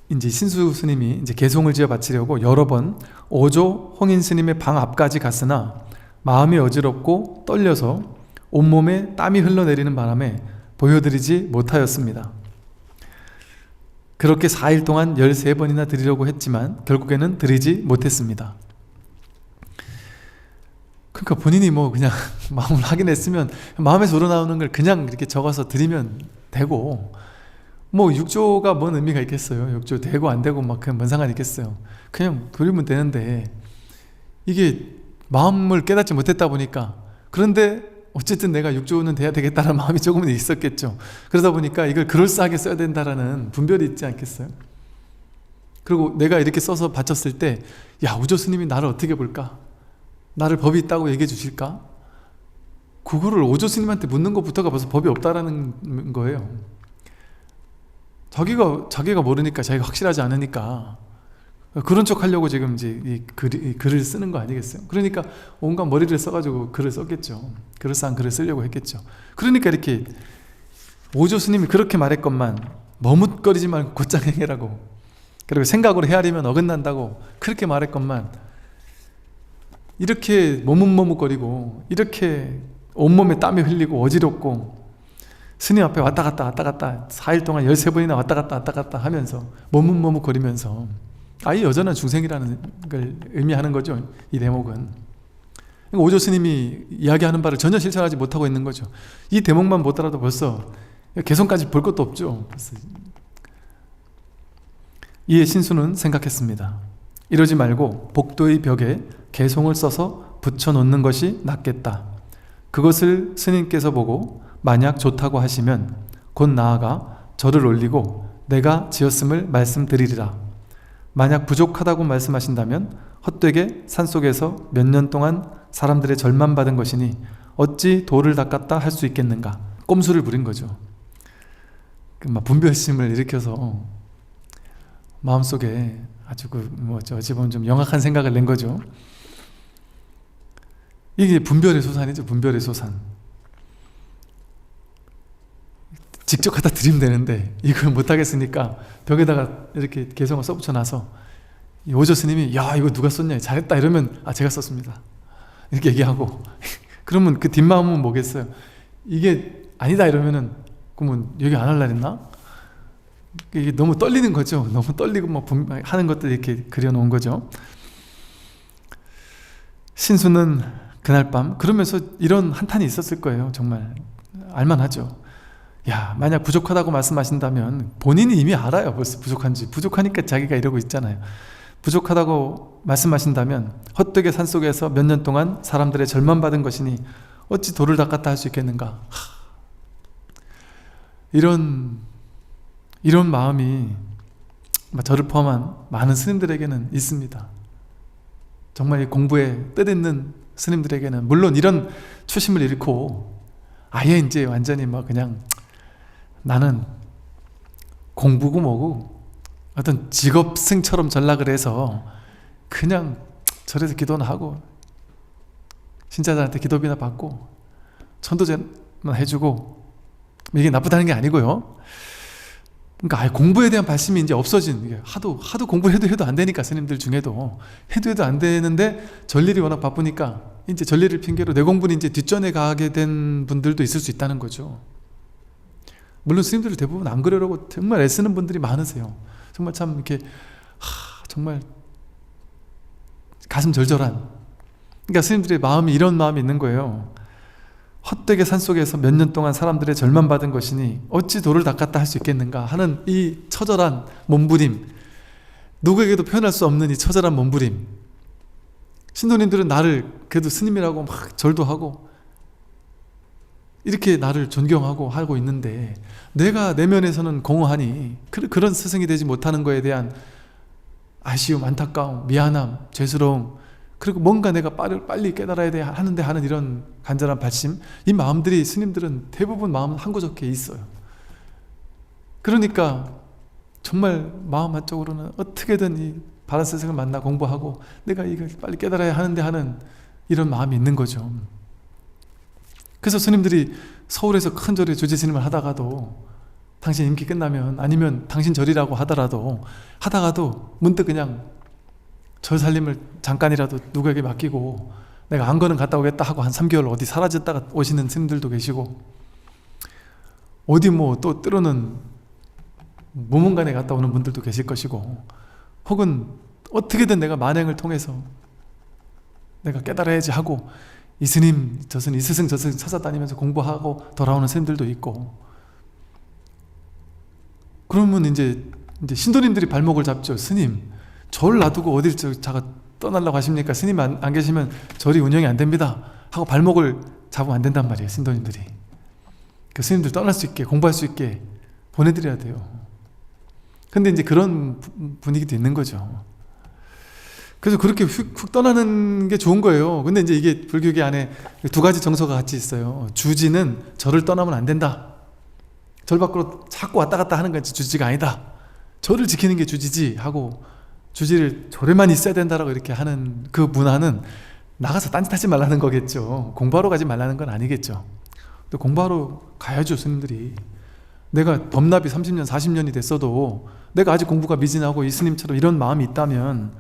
이제 신수 스님이 이제 개송을 지어 바치려고 여러 번 오조 홍인 스님의 방 앞까지 갔으나 마음이 어지럽고 떨려서 온몸에 땀이 흘러내리는 바람에 보여드리지 못하였습니다. 그렇게 4일 동안 13번이나 드리려고 했지만 결국에는 드리지 못했습니다. 그러니까 본인이 뭐 그냥 마음을 하긴 했으면 마음에서 우러나오는 걸 그냥 이렇게 적어서 드리면 되고, 뭐 육조가 뭔 의미가 있겠어요. 육조 되고 안 되고 막 그냥 뭔 상관이 있겠어요. 그냥 드리면 되는데 이게 마음을 깨닫지 못했다 보니까, 그런데 어쨌든 내가 육조는 돼야 되겠다는 마음이 조금은 있었겠죠. 그러다 보니까 이걸 그럴싸하게 써야 된다라는 분별이 있지 않겠어요? 그리고 내가 이렇게 써서 바쳤을 때 야, 우조 스님이 나를 어떻게 볼까? 나를 법이 있다고 얘기해 주실까? 그거를 오조 스님한테 묻는 것부터가 벌써 법이 없다라는 거예요. 자기가 모르니까, 자기가 확실하지 않으니까 그런 척 하려고 지금 이제 이 글을 쓰는 거 아니겠어요? 그러니까 온갖 머리를 써가지고 글을 썼겠죠. 그럴싸한 글을 쓰려고 했겠죠. 그러니까 이렇게 오조 스님이 그렇게 말했건만 머뭇거리지 말고 곧장 행해라고, 그리고 생각으로 헤아리면 어긋난다고 그렇게 말했건만 이렇게 머뭇머뭇거리고 이렇게 온몸에 땀이 흘리고 어지럽고 스님 앞에 왔다 갔다 4일 동안 13번이나 왔다 갔다 하면서 머뭇머뭇거리면서 아예 여전한 중생이라는 걸 의미하는 거죠. 이 대목은. 그러니까 오조 스님이 이야기하는 바를 전혀 실천하지 못하고 있는 거죠. 이 대목만 보더라도 벌써 개성까지 볼 것도 없죠. 이에 신수는 생각했습니다. 이러지 말고 복도의 벽에 개송을 써서 붙여놓는 것이 낫겠다. 그것을 스님께서 보고 만약 좋다고 하시면 곧 나아가 절을 올리고 내가 지었음을 말씀드리리라. 만약 부족하다고 말씀하신다면 헛되게 산속에서 몇 년 동안 사람들의 절만 받은 것이니 어찌 도를 닦았다 할 수 있겠는가. 꼼수를 부린 거죠. 막 분별심을 일으켜서 마음속에 아주 어찌 보면 좀 영악한 생각을 낸 거죠. 이게 분별의 소산이죠. 분별의 소산. 직접 갖다 드리면 되는데 이걸 못하겠으니까 벽에다가 이렇게 개성을 써붙여놔서 오조 스님이 야 이거 누가 썼냐 잘했다 이러면 아 제가 썼습니다 이렇게 얘기하고 그러면 그 뒷마음은 뭐겠어요? 이게 아니다 이러면은 그러면 여기 안 할라 했나? 이게 너무 떨리는 거죠. 너무 떨리고 막 하는 것들 이렇게 그려놓은 거죠. 신수는 그날 밤 그러면서 이런 한탄이 있었을 거예요. 정말 알만하죠. 야 만약 부족하다고 말씀하신다면 본인이 이미 알아요. 벌써 부족한지. 부족하니까 자기가 이러고 있잖아요. 부족하다고 말씀하신다면 헛되게 산속에서 몇 년 동안 사람들의 절망받은 것이니 어찌 돌을 닦았다 할 수 있겠는가. 이런 마음이 저를 포함한 많은 스님들에게는 있습니다. 정말 이 공부에 뜻있는 스님들에게는 물론 이런 초심을 잃고 아예 이제 완전히 그냥 나는 공부고 뭐고 어떤 직업승처럼 전락을 해서 그냥 절에서 기도나 하고 신자들한테 기도비나 받고 천도제만 해주고 이게 나쁘다는 게 아니고요. 그러니까 아예 공부에 대한 발심이 이제 없어진 이게 하도 공부를 해도 안 되니까 스님들 중에도 해도 안 되는데 전일이 워낙 바쁘니까 이제 전일을 핑계로 내 공부는 이제 뒷전에 가게 된 분들도 있을 수 있다는 거죠. 물론 스님들 대부분 안 그러려고 정말 애쓰는 분들이 많으세요. 정말 참 이렇게 정말 가슴 절절한 그러니까 스님들의 마음이 이런 마음이 있는 거예요. 헛되게 산속에서 몇 년 동안 사람들의 절망받은 것이니 어찌 돌을 닦았다 할 수 있겠는가 하는 이 처절한 몸부림 누구에게도 표현할 수 없는 이 처절한 몸부림 신도님들은 나를 그래도 스님이라고 막 절도 하고 이렇게 나를 존경하고 하고 있는데 내가 내면에서는 공허하니 그런 스승이 되지 못하는 거에 대한 아쉬움, 안타까움, 미안함, 죄스러움 그리고 뭔가 내가 빨리 깨달아야 하는데 하는 이런 간절한 발심 이 마음들이 스님들은 대부분 마음은 한구석에 있어요. 그러니까 정말 마음 한쪽으로는 어떻게든 이 바른 스승을 만나 공부하고 내가 이걸 빨리 깨달아야 하는데 하는 이런 마음이 있는 거죠. 그래서 스님들이 서울에서 큰 절에 주지스님을 하다가도 당신 임기 끝나면 아니면 당신 절이라고 하다가도 문득 그냥 절 살림을 잠깐이라도 누구에게 맡기고 내가 안거는 갔다 오겠다 하고 한 3개월 어디 사라졌다가 오시는 스님들도 계시고 어디 또 때로는 모문간에 갔다 오는 분들도 계실 것이고 혹은 어떻게든 내가 만행을 통해서 내가 깨달아야지 하고 이 스님 저 스님 이 스승 저 스승 찾아다니면서 공부하고 돌아오는 스님들도 있고 그러면 이제 신도님들이 발목을 잡죠. 스님 절 놔두고 어딜 자가 떠나려고 하십니까? 스님 안 계시면 절이 운영이 안 됩니다 하고 발목을 잡으면 안 된단 말이에요. 신도님들이 그 스님들 떠날 수 있게 공부할 수 있게 보내드려야 돼요. 근데 이제 그런 분위기도 있는 거죠. 그래서 그렇게 훅 떠나는 게 좋은 거예요. 근데 이제 이게 불교계 안에 두 가지 정서가 같이 있어요. 주지는 절을 떠나면 안 된다. 절 밖으로 자꾸 왔다 갔다 하는 건 주지가 아니다. 절을 지키는 게 주지지 하고 주지를 절에만 있어야 된다라고 이렇게 하는 그 문화는 나가서 딴짓하지 말라는 거겠죠. 공부하러 가지 말라는 건 아니겠죠. 또 공부하러 가야죠. 스님들이 내가 법납이 30년 40년이 됐어도 내가 아직 공부가 미진하고 이 스님처럼 이런 마음이 있다면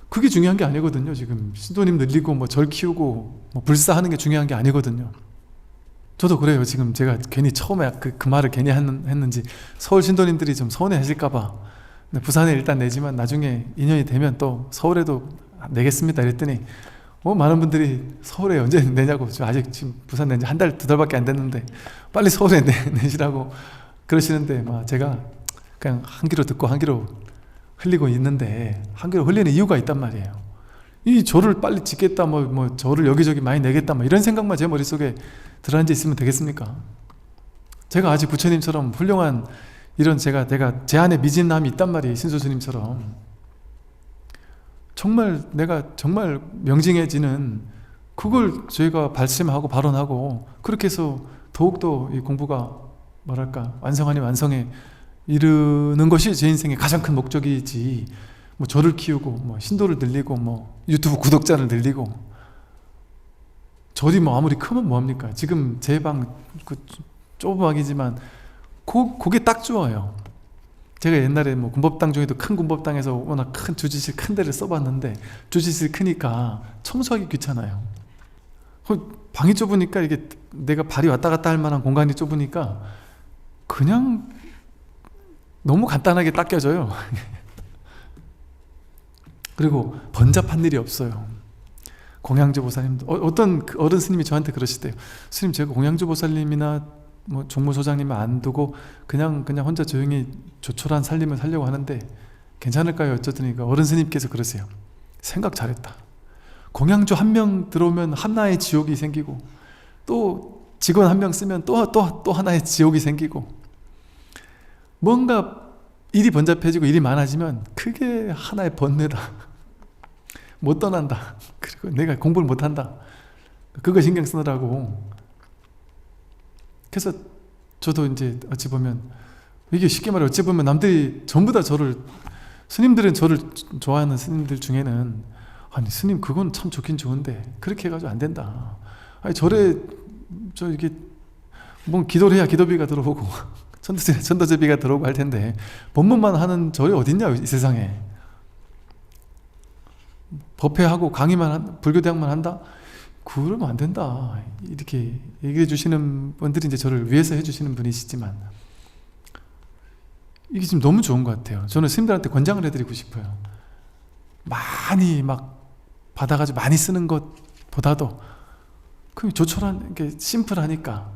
그게 중요한 게 아니거든요. 지금 신도님 늘리고 절 키우고 불사하는 게 중요한 게 아니거든요. 저도 그래요. 지금 제가 괜히 처음에 그 말을 괜히 했는지 서울 신도님들이 좀 서운해 하실까봐 부산에 일단 내지만 나중에 인연이 되면 또 서울에도 내겠습니다 이랬더니 많은 분들이 서울에 언제 내냐고 아직 지금 부산 낸 지 한 달, 두 달밖에 안 됐는데 빨리 서울에 내시라고 그러시는데 제가 그냥 한 귀로 듣고 한 귀로 흘리고 있는데 한 귀로 흘리는 이유가 있단 말이에요. 이 절을 빨리 짓겠다 절을 여기저기 많이 내겠다 이런 생각만 제 머릿속에 들어앉아 있으면 되겠습니까? 제가 아직 부처님처럼 훌륭한 이런 제가 제 안에 미진함이 있단 말이에요. 신수스님처럼 정말 내가 정말 명징해지는 그걸 저희가 발심하고 발언하고 그렇게 해서 더욱더 이 공부가 뭐랄까 완성 아닌 완성에 이르는 것이 제 인생의 가장 큰 목적이지, 뭐 저를 키우고 뭐 신도를 늘리고 뭐 유튜브 구독자를 늘리고, 절이 뭐 아무리 크면 뭐합니까? 지금 제 방 그 조그맣기지만 그게 딱 좋아요. 제가 옛날에 뭐 군법당 중에도 큰 군법당에서 워낙 큰 주지실 큰 데를 써봤는데, 주지실 크니까 청소하기 귀찮아요. 방이 좁으니까 이게 내가 발이 왔다 갔다 할 만한 공간이 좁으니까 그냥 너무 간단하게 닦여져요. 그리고 번잡한 일이 없어요. 공양주 보살님도 어떤 어른 스님이 저한테 그러시대요. 스님, 제가 공양주 보살님이나 뭐 종무소장님을 안 두고 그냥 혼자 조용히 조촐한 살림을 살려고 하는데 괜찮을까요? 어쩌더니 어른 스님께서 그러세요. 생각 잘했다. 공양주 한 명 들어오면 하나의 지옥이 생기고, 또 직원 한 명 쓰면 또 하나의 지옥이 생기고, 뭔가 일이 번잡해지고 일이 많아지면 그게 하나의 번뇌다. 못 떠난다. 그리고 내가 공부를 못한다. 그거 신경 쓰느라고. 그래서 저도 이제 어찌 보면, 이게 쉽게 말해 어찌 보면 남들이 전부 다 스님들은 저를 좋아하는 스님들 중에는, 아니 스님 그건 참 좋긴 좋은데 그렇게 해가지고 안 된다. 아니 이게 뭐 기도를 해야 기도비가 들어오고 천도제비가 들어오고 할 텐데 법문만 하는 절이 어딨냐 이 세상에. 법회하고 강의만 불교대학만 한다? 그러면 안 된다. 이렇게 얘기해 주시는 분들이 이제 저를 위해서 해주시는 분이시지만, 이게 지금 너무 좋은 것 같아요. 저는 스님들한테 권장을 해드리고 싶어요. 많이 막 받아가지고 많이 쓰는 것보다도 그 조촐한 게 심플하니까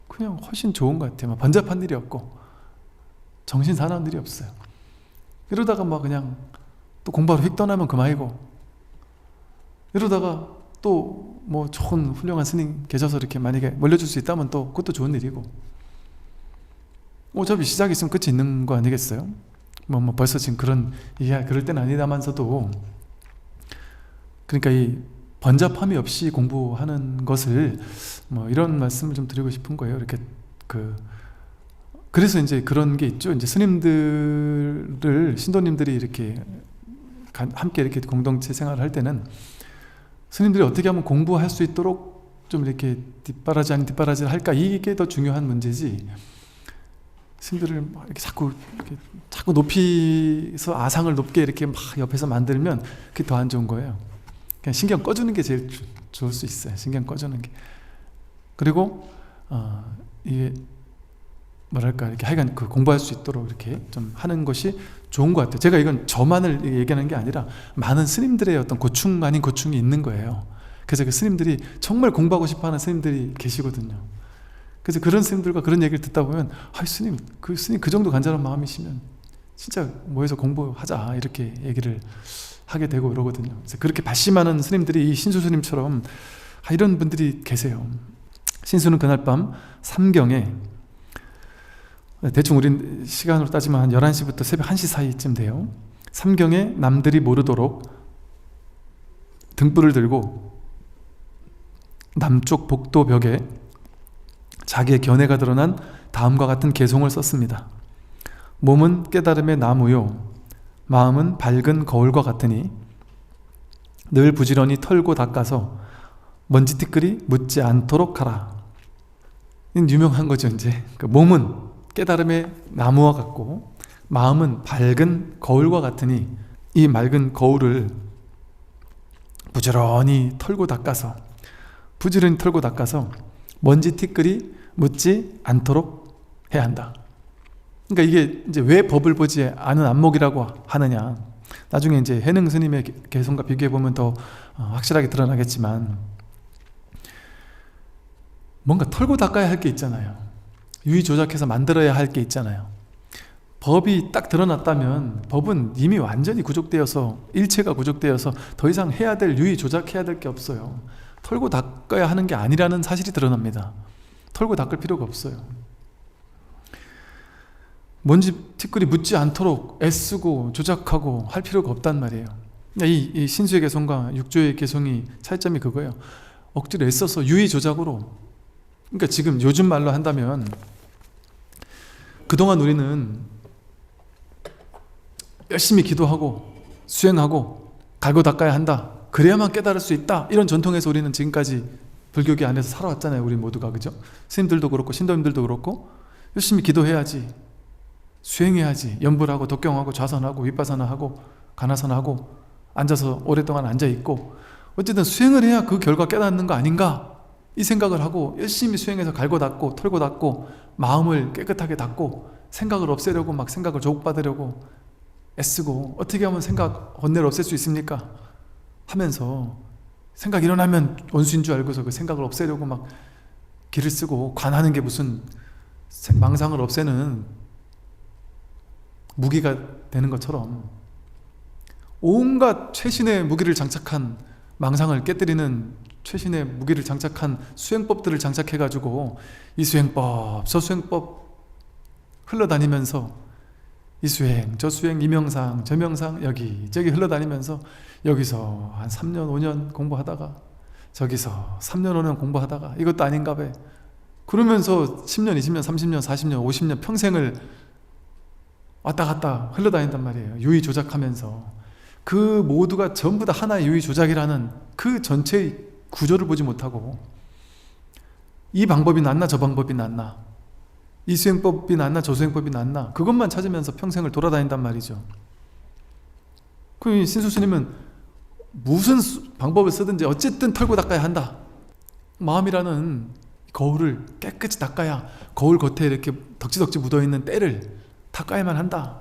그냥 훨씬 좋은 것 같아요. 막 번잡한 일이 없고 정신 사나운 일이 없어요. 이러다가 막 그냥 또 공부하러 휙 떠나면 그만이고, 이러다가 또 뭐 좋은 훌륭한 스님 계셔서 이렇게 만약에 몰려줄 수 있다면 또 그것도 좋은 일이고, 어차피 시작이 있으면 끝이 있는 거 아니겠어요? 뭐 벌써 지금 그럴 때는 아니다만서도, 그러니까 이 번잡함이 없이 공부하는 것을 뭐 이런 말씀을 좀 드리고 싶은 거예요. 이렇게 그래서 이제 그런 게 있죠. 이제 신도님들이 이렇게 함께 이렇게 공동체 생활을 할 때는 스님들이 어떻게 하면 공부할 수 있도록 좀 이렇게 뒷바라지 아닌 뒷바라지를 할까, 이게 더 중요한 문제지, 스님들을 이렇게 자꾸 높이서 아상을 높게 이렇게 막 옆에서 만들면 그게 더 안 좋은 거예요. 그냥 신경 꺼주는 게 제일 좋을 수 있어요. 신경 꺼주는 게. 그리고 이게 뭐랄까 이렇게 하여간 공부할 수 있도록 이렇게 좀 하는 것이 좋은 것 같아요. 제가 이건 저만을 얘기하는 게 아니라 많은 스님들의 어떤 고충 아닌 고충이 있는 거예요. 그래서 그 스님들이 정말 공부하고 싶어하는 스님들이 계시거든요. 그래서 그런 스님들과 그런 얘기를 듣다 보면, 스님 그 정도 간절한 마음이시면 진짜 모여서 공부하자, 이렇게 얘기를 하게 되고 이러거든요. 그래서 그렇게 발심하는 스님들이 이 신수 스님처럼 이런 분들이 계세요. 신수는 그날 밤 삼경에, 대충 우린 시간으로 따지면 한 11시부터 새벽 1시 사이쯤 돼요. 삼경에 남들이 모르도록 등불을 들고 남쪽 복도 벽에 자기의 견해가 드러난 다음과 같은 개송을 썼습니다. 몸은 깨달음의 나무요, 마음은 밝은 거울과 같으니 늘 부지런히 털고 닦아서 먼지티끌이 묻지 않도록 하라. 이건 유명한 거죠. 이제 몸은 깨달음의 나무와 같고 마음은 밝은 거울과 같으니 이 맑은 거울을 부지런히 털고 닦아서 먼지티끌이 묻지 않도록 해야 한다. 그러니까 이게 이제 왜 법을 보지 않은 안목이라고 하느냐, 나중에 이제 해능 스님의 개성과 비교해 보면 더 확실하게 드러나겠지만, 뭔가 털고 닦아야 할 게 있잖아요. 유의 조작해서 만들어야 할 게 있잖아요. 법이 딱 드러났다면 법은 이미 완전히 구족되어서, 일체가 구족되어서 더 이상 해야 될, 유의 조작해야 될 게 없어요. 털고 닦아야 하는 게 아니라는 사실이 드러납니다. 털고 닦을 필요가 없어요. 먼지 티끌이 묻지 않도록 애쓰고 조작하고 할 필요가 없단 말이에요. 이 신수의 개성과 육조의 개성이 차이점이 그거예요. 억지로 애써서 유의 조작으로 그러니까 지금 요즘 말로 한다면 그동안 우리는 열심히 기도하고 수행하고 갈고 닦아야 한다, 그래야만 깨달을 수 있다, 이런 전통에서 우리는 지금까지 불교계 안에서 살아왔잖아요. 우리 모두가. 그죠? 스님들도 그렇고 신도님들도 그렇고 열심히 기도해야지, 수행해야지, 연불하고 독경하고 좌선하고 윗바사나하고 가나선하고 앉아서 오랫동안 앉아있고 어쨌든 수행을 해야 그 결과 깨닫는 거 아닌가, 이 생각을 하고 열심히 수행해서 갈고 닦고 털고 닦고 마음을 깨끗하게 닦고 생각을 없애려고 막 생각을 조국받으려고 애쓰고, 어떻게 하면 생각 번뇌를 없앨 수 있습니까? 하면서 생각 일어나면 원수인 줄 알고서 그 생각을 없애려고 막 기를 쓰고, 관하는 게 무슨 망상을 없애는 무기가 되는 것처럼 온갖 최신의 무기를 장착한, 망상을 깨뜨리는 최신의 무기를 장착한 수행법들을 장착해가지고 이 수행법 저 수행법 흘러다니면서 이 수행 저 수행, 이 명상 저 명상 여기저기 흘러다니면서 여기서 한 3년 5년 공부하다가 저기서 3년 5년 공부하다가 이것도 아닌가 봐 그러면서 10년 20년 30년 40년 50년 평생을 왔다 갔다 흘러다닌단 말이에요. 유의 조작하면서. 그 모두가 전부 다 하나의 유의 조작이라는 그 전체의 구조를 보지 못하고, 이 방법이 낫나 저 방법이 낫나, 이 수행법이 낫나 저 수행법이 낫나, 그것만 찾으면서 평생을 돌아다닌단 말이죠. 그 신수스님은 무슨 방법을 쓰든지 어쨌든 털고 닦아야 한다. 마음이라는 거울을 깨끗이 닦아야 거울 겉에 이렇게 덕지덕지 묻어있는 때를 닦아야만 한다,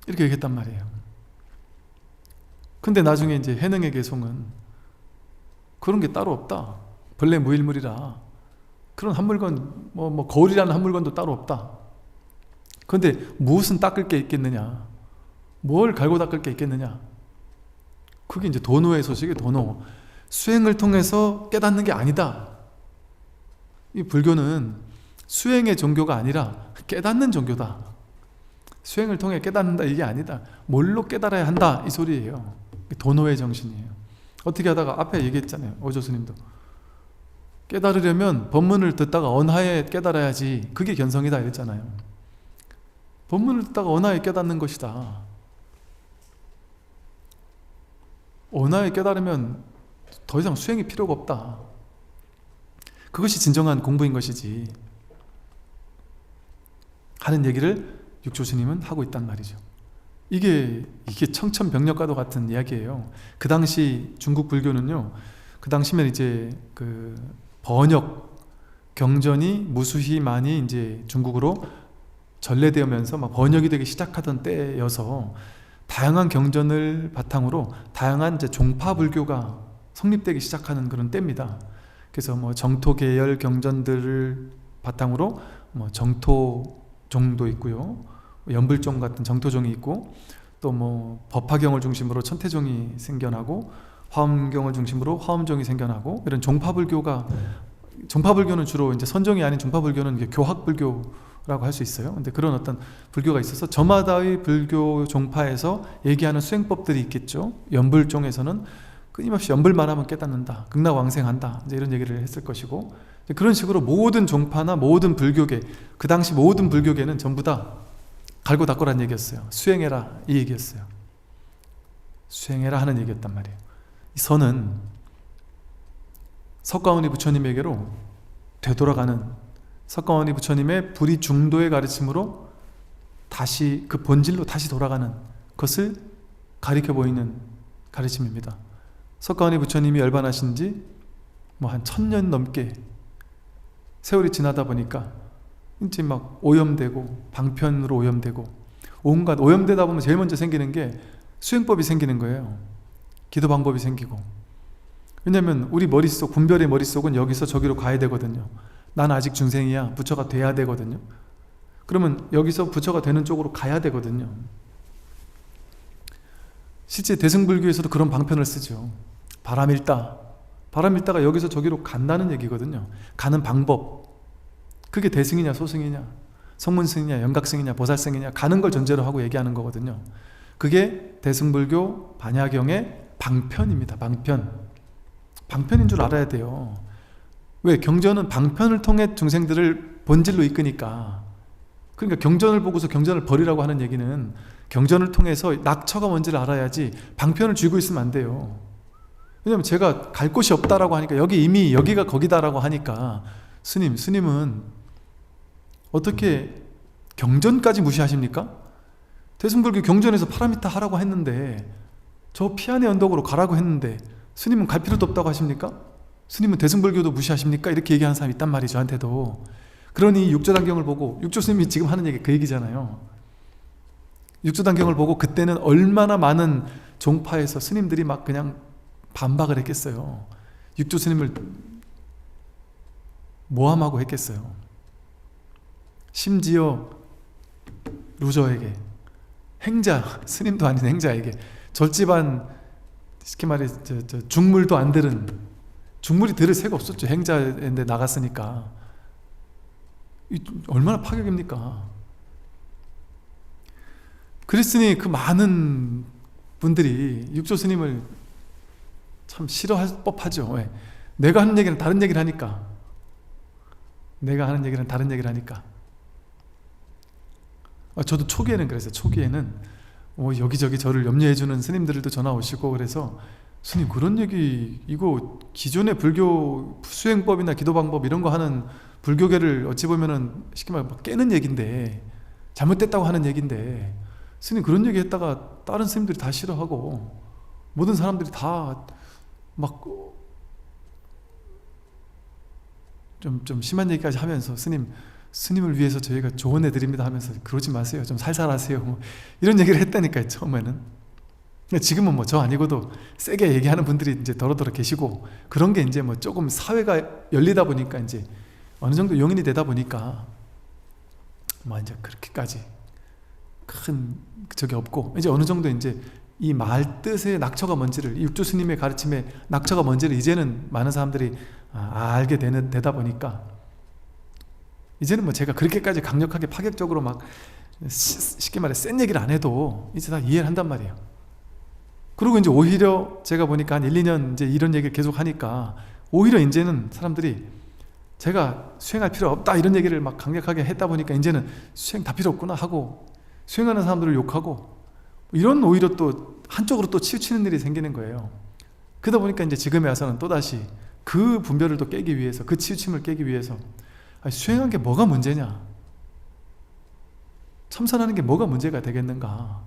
이렇게 얘기했단 말이에요. 근데 나중에 이제 해능의 개송은 그런 게 따로 없다, 본래 무일물이라 그런 한 물건 뭐 거울이라는 한 물건도 따로 없다. 그런데 무엇은 닦을 게 있겠느냐, 뭘 갈고 닦을 게 있겠느냐, 그게 이제 도노의 소식이 도노. 수행을 통해서 깨닫는 게 아니다. 이 불교는 수행의 종교가 아니라 깨닫는 종교다. 수행을 통해 깨닫는다 이게 아니다. 뭘로 깨달아야 한다 이 소리예요. 도노의 정신이에요. 어떻게 하다가 앞에 얘기했잖아요. 오조스님도 깨달으려면 법문을 듣다가 언하에 깨달아야지 그게 견성이다 이랬잖아요. 법문을 듣다가 언하에 깨닫는 것이다. 언하에 깨달으면 더 이상 수행이 필요가 없다. 그것이 진정한 공부인 것이지 하는 얘기를 육조스님은 하고 있단 말이죠. 이게 청천벽력과도 같은 이야기예요. 그 당시 중국 불교는요, 그 당시면 이제 그 번역 경전이 무수히 많이 이제 중국으로 전래되면서 막 번역이 되기 시작하던 때여서 다양한 경전을 바탕으로 다양한 이제 종파 불교가 성립되기 시작하는 그런 때입니다. 그래서 뭐 정토 계열 경전들을 바탕으로 뭐 정토종도 있고요, 연불종 같은 정토종이 있고, 또 뭐 법화경을 중심으로 천태종이 생겨나고, 화엄경을 중심으로 화엄종이 생겨나고, 이런 종파불교가, 종파불교는 주로 이제 선종이 아닌 종파불교는 이게 교학불교라고 할 수 있어요. 근데 그런 어떤 불교가 있어서 저마다의 불교 종파에서 얘기하는 수행법들이 있겠죠. 연불종에서는 끊임없이 연불만 하면 깨닫는다, 극락왕생한다, 이제 이런 얘기를 했을 것이고, 그런 식으로 모든 종파나 모든 불교계, 그 당시 모든 불교계는 전부 다 갈고 닦으라는 얘기였어요. 수행해라 이 얘기였어요. 수행해라 하는 얘기였단 말이에요. 이 선은 석가모니 부처님에게로 되돌아가는, 석가모니 부처님의 불이 중도의 가르침으로 다시 그 본질로 다시 돌아가는 것을 가리켜 보이는 가르침입니다. 석가모니 부처님이 열반하신 지 뭐 한 1000년 넘게 세월이 지나다 보니까 이제 막 오염되고 방편으로 오염되고, 온갖 오염되다 보면 제일 먼저 생기는 게 수행법이 생기는 거예요. 기도 방법이 생기고. 왜냐면 우리 머릿속, 분별의 머릿속은 여기서 저기로 가야 되거든요. 난 아직 중생이야, 부처가 돼야 되거든요. 그러면 여기서 부처가 되는 쪽으로 가야 되거든요. 실제 대승불교에서도 그런 방편을 쓰죠. 바람일다. 바람일다가 여기서 저기로 간다는 얘기거든요. 가는 방법, 그게 대승이냐 소승이냐, 성문승이냐 영각승이냐 보살승이냐, 가는 걸 전제로 하고 얘기하는 거거든요. 그게 대승불교 반야경의 방편입니다. 방편. 방편인 줄 알아야 돼요. 왜? 경전은 방편을 통해 중생들을 본질로 이끄니까. 그러니까 경전을 보고서 경전을 버리라고 하는 얘기는 경전을 통해서 낙처가 뭔지를 알아야지 방편을 쥐고 있으면 안 돼요. 왜냐면 제가 갈 곳이 없다라고 하니까 여기 이미 여기가 거기다라고 하니까 스님은 어떻게 경전까지 무시하십니까? 대승불교 경전에서 파라미타 하라고 했는데 저 피안의 언덕으로 가라고 했는데 스님은 갈 필요도 없다고 하십니까? 스님은 대승불교도 무시하십니까? 이렇게 얘기하는 사람이 있단 말이죠, 저한테도. 그러니 육조단경을 보고, 육조스님이 지금 하는 얘기 그 얘기잖아요. 육조단경을 보고 그때는 얼마나 많은 종파에서 스님들이 막 그냥 반박을 했겠어요. 육조스님을 모함하고 했겠어요. 심지어 루저에게, 행자, 스님도 아닌 행자에게, 절집안 쉽게 말해 중물도 안 들은, 중물이 들을 새가 없었죠. 행자인데 나갔으니까. 얼마나 파격입니까? 그랬으니 그 많은 분들이 육조 스님을 참 싫어할 법하죠. 왜? 내가 하는 얘기는 다른 얘기를 하니까. 내가 하는 얘기는 다른 얘기를 하니까. 저도 초기에는 그랬어요. 초기에는 여기저기 저를 염려해주는 스님들도 전화 오시고 그래서 스님 그런 얘기, 이거 기존의 불교 수행법이나 기도 방법 이런 거 하는 불교계를 어찌 보면은 쉽게 말해 깨는 얘기인데, 잘못됐다고 하는 얘기인데 스님 그런 얘기 했다가 다른 스님들이 다 싫어하고 모든 사람들이 다 막 좀 심한 얘기까지 하면서 스님을 위해서 저희가 조언해 드립니다 하면서 그러지 마세요, 좀 살살 하세요, 이런 얘기를 했다니까요, 처음에는. 근데 지금은 뭐 저 아니고도 세게 얘기하는 분들이 이제 더러더러 계시고, 그런 게 이제 뭐 조금 사회가 열리다 보니까 이제 어느 정도 용인이 되다 보니까 뭐 이제 그렇게까지 큰 적이 없고, 이제 어느 정도 이제 이 말 뜻의 낙처가 뭔지를, 이 육조 스님의 가르침의 낙처가 뭔지를 이제는 많은 사람들이 알게 되다 보니까 이제는 뭐 제가 그렇게까지 강력하게 파격적으로 막 쉽게 말해 센 얘기를 안 해도 이제 다 이해를 한단 말이에요. 그리고 이제 오히려 제가 보니까 한 1, 2년 이제 이런 얘기를 계속 하니까 오히려 이제는 사람들이 제가 수행할 필요 없다 이런 얘기를 막 강력하게 했다 보니까 이제는 수행 다 필요 없구나 하고 수행하는 사람들을 욕하고, 이런 오히려 또 한쪽으로 또 치우치는 일이 생기는 거예요. 그러다 보니까 이제 지금에 와서는 또다시 그 분별을 또 깨기 위해서, 그 치우침을 깨기 위해서 수행한 게 뭐가 문제냐, 참선하는 게 뭐가 문제가 되겠는가,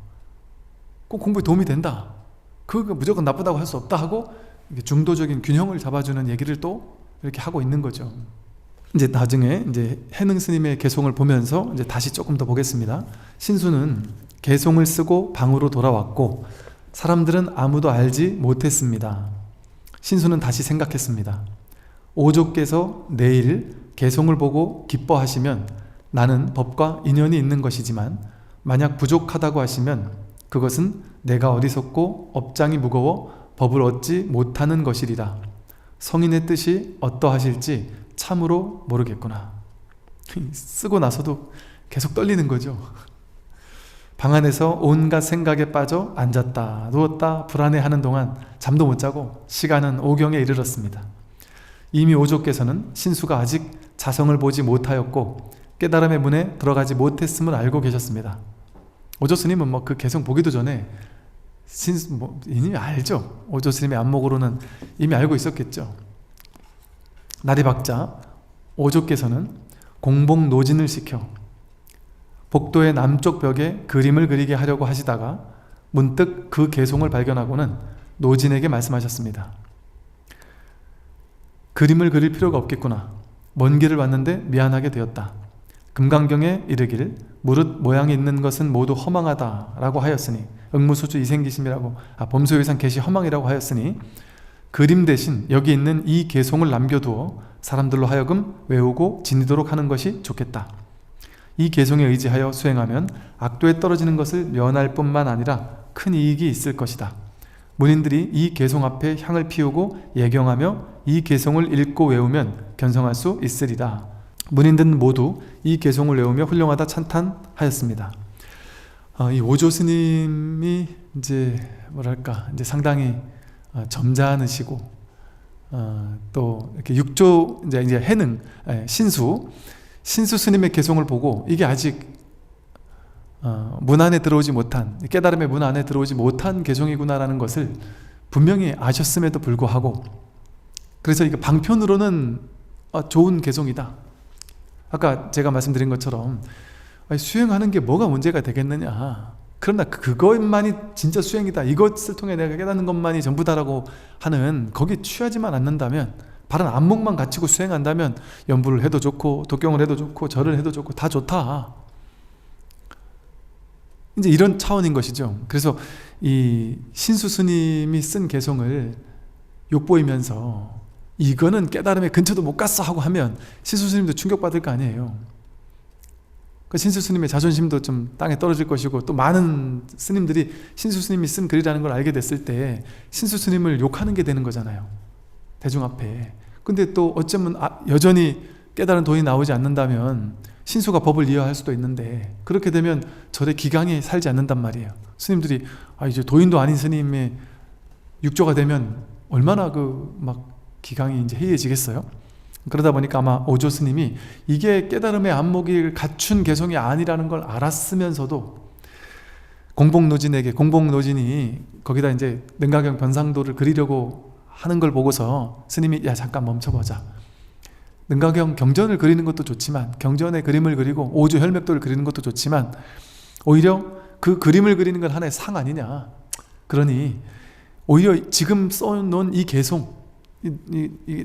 꼭 공부에 도움이 된다, 그거 무조건 나쁘다고 할 수 없다 하고 중도적인 균형을 잡아주는 얘기를 또 이렇게 하고 있는 거죠. 이제 나중에 이제 해능 스님의 개송을 보면서 이제 다시 조금 더 보겠습니다. 신수는 개송을 쓰고 방으로 돌아왔고 사람들은 아무도 알지 못했습니다. 신수는 다시 생각했습니다. 오조께서 내일 개송을 보고 기뻐하시면 나는 법과 인연이 있는 것이지만 만약 부족하다고 하시면 그것은 내가 어리석고 업장이 무거워 법을 얻지 못하는 것이리라. 성인의 뜻이 어떠하실지 참으로 모르겠구나. 쓰고 나서도 계속 떨리는 거죠. 방 안에서 온갖 생각에 빠져 앉았다 누웠다 불안해하는 동안 잠도 못 자고 시간은 오경에 이르렀습니다. 이미 오조께서는 신수가 아직 자성을 보지 못하였고 깨달음의 문에 들어가지 못했음을 알고 계셨습니다. 오조 스님은 뭐 그 개성 보기도 전에 이미 알죠. 오조 스님의 안목으로는 이미 알고 있었겠죠. 날이 밝자 오조께서는 공복 노진을 시켜 복도의 남쪽 벽에 그림을 그리게 하려고 하시다가 문득 그 개송을 발견하고는 노진에게 말씀하셨습니다. 그림을 그릴 필요가 없겠구나. 먼 길을 왔는데 미안하게 되었다. 금강경에 이르기를 무릇 모양이 있는 것은 모두 허망하다 라고 하였으니, 응무소주 이생기심이라고 범소유상 계시 허망이라고 하였으니 그림 대신 여기 있는 이 개송을 남겨두어 사람들로 하여금 외우고 지니도록 하는 것이 좋겠다. 이 개송에 의지하여 수행하면 악도에 떨어지는 것을 면할 뿐만 아니라 큰 이익이 있을 것이다. 문인들이 이 개송 앞에 향을 피우고 예경하며 이 개송을 읽고 외우면 견성할 수 있으리라. 문인들은 모두 이 개송을 외우며 훌륭하다 찬탄하였습니다. 이 오조 스님이 이제 뭐랄까 이제 상당히 점잖으시고 또 이렇게 육조 이제 해능 신수 스님의 개송을 보고 이게 아직 문 안에 들어오지 못한, 깨달음의 문 안에 들어오지 못한 개송이구나라는 것을 분명히 아셨음에도 불구하고, 그래서 이게 방편으로는 좋은 개송이다. 아까 제가 말씀드린 것처럼 수행하는 게 뭐가 문제가 되겠느냐, 그러나 그것만이 진짜 수행이다, 이것을 통해 내가 깨닫는 것만이 전부다라고 하는, 거기에 취하지만 않는다면, 바른 안목만 갖추고 수행한다면 연부를 해도 좋고 독경을 해도 좋고 절을 해도 좋고 다 좋다, 이제 이런 차원인 것이죠. 그래서 이 신수 스님이 쓴 개송을 욕보이면서 이거는 깨달음의 근처도 못 갔어 하고 하면 신수 스님도 충격받을 거 아니에요. 그 신수 스님의 자존심도 좀 땅에 떨어질 것이고, 또 많은 스님들이 신수 스님이 쓴 글이라는 걸 알게 됐을 때 신수 스님을 욕하는 게 되는 거잖아요, 대중 앞에. 근데 또 어쩌면 여전히 깨달은 도인이 나오지 않는다면 신수가 법을 이해할 수도 있는데, 그렇게 되면 절에 기강이 살지 않는단 말이에요. 스님들이 이제 도인도 아닌 스님의 육조가 되면 얼마나 막 기강이 이제 해이해지겠어요. 그러다 보니까 아마 오조 스님이 이게 깨달음의 안목을 갖춘 개송이 아니라는 걸 알았으면서도 공복노진이 거기다 이제 능가경 변상도를 그리려고 하는 걸 보고서 스님이 야 잠깐 멈춰보자, 능가경 경전을 그리는 것도 좋지만, 경전의 그림을 그리고 오조 혈맥도를 그리는 것도 좋지만, 오히려 그 그림을 그리는 건 하나의 상 아니냐, 그러니 오히려 지금 써놓은 이 개송,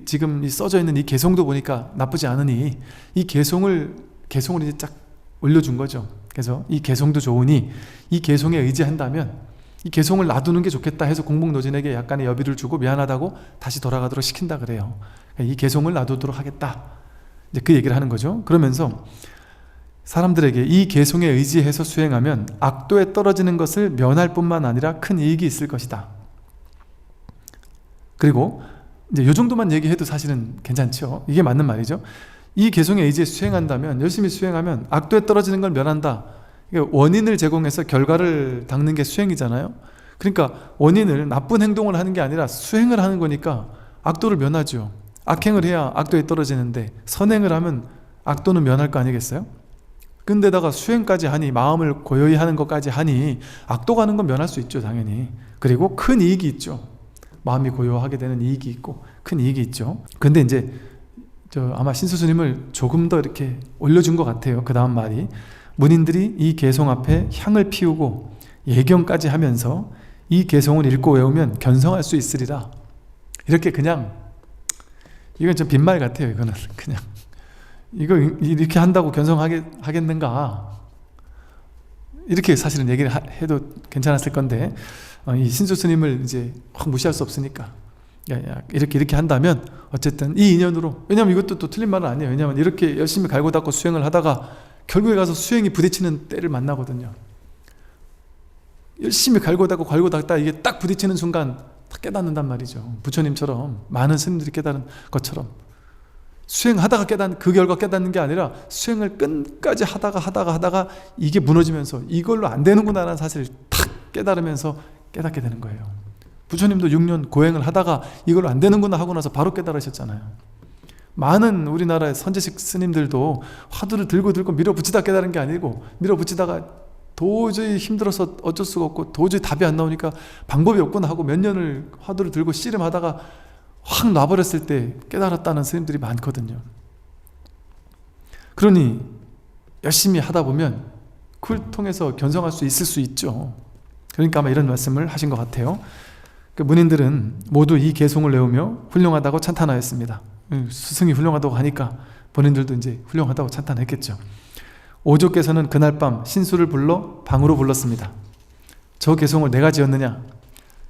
지금 써져 있는 이 개송도 보니까 나쁘지 않으니 이 개송을 이제 쫙 올려준 거죠. 그래서 이 개송도 좋으니 이 개송에 의지한다면 이 개송을 놔두는 게 좋겠다 해서 공복노진에게 약간의 여비를 주고 미안하다고 다시 돌아가도록 시킨다 그래요. 이 개송을 놔두도록 하겠다, 이제 그 얘기를 하는 거죠. 그러면서 사람들에게 이 개송에 의지해서 수행하면 악도에 떨어지는 것을 면할 뿐만 아니라 큰 이익이 있을 것이다. 그리고 이제 이 정도만 얘기해도 사실은 괜찮죠. 이게 맞는 말이죠. 이 개송에 의지해 수행한다면, 열심히 수행하면 악도에 떨어지는 걸 면한다. 원인을 제공해서 결과를 닦는 게 수행이잖아요. 그러니까 원인을, 나쁜 행동을 하는 게 아니라 수행을 하는 거니까 악도를 면하죠. 악행을 해야 악도에 떨어지는데 선행을 하면 악도는 면할 거 아니겠어요? 근데다가 수행까지 하니, 마음을 고요히 하는 것까지 하니 악도 가는 건 면할 수 있죠, 당연히. 그리고 큰 이익이 있죠. 마음이 고요하게 되는 이익이 있고 큰 이익이 있죠. 근데 이제 아마 신수 스님을 조금 더 이렇게 올려준 것 같아요. 그 다음 말이, 문인들이 이 개송 앞에 향을 피우고 예경까지 하면서 이 개송을 읽고 외우면 견성할 수 있으리라. 이렇게 그냥, 이건 좀 빈말 같아요. 이거는 그냥 이거 이렇게 한다고 견성하겠는가, 이렇게 사실은 얘기를 해도 괜찮았을 건데, 이 신수 스님을 이제 확 무시할 수 없으니까 이렇게 한다면 어쨌든 이 인연으로, 왜냐면 이것도 또 틀린 말은 아니에요. 왜냐면 이렇게 열심히 갈고 닦고 수행을 하다가 결국에 가서 수행이 부딪히는 때를 만나거든요. 열심히 갈고 닦다 이게 딱 부딪히는 순간 다 깨닫는단 말이죠. 부처님처럼 많은 스님들이 깨달은 것처럼 수행하다가 그 결과 깨닫는 게 아니라 수행을 끝까지 하다가 이게 무너지면서 이걸로 안 되는구나 라는 사실을 탁 깨달으면서 깨닫게 되는 거예요. 부처님도 6년 고행을 하다가 이걸로 안 되는구나 하고 나서 바로 깨달으셨잖아요. 많은 우리나라의 선제식 스님들도 화두를 들고 밀어붙이다 깨달은 게 아니고, 밀어붙이다가 도저히 힘들어서 어쩔 수가 없고 도저히 답이 안 나오니까 방법이 없구나 하고 몇 년을 화두를 들고 씨름하다가 확 놔버렸을 때 깨달았다는 스님들이 많거든요. 그러니 열심히 하다 보면 그걸 통해서 견성할 수 있을 수 있죠. 그러니까 아마 이런 말씀을 하신 것 같아요. 그 문인들은 모두 이 개송을 외우며 훌륭하다고 찬탄하였습니다. 스승이 훌륭하다고 하니까 본인들도 이제 훌륭하다고 찬탄했겠죠. 오조께서는 그날 밤 신수를 불러 방으로 불렀습니다. 저 개송을 내가 지었느냐?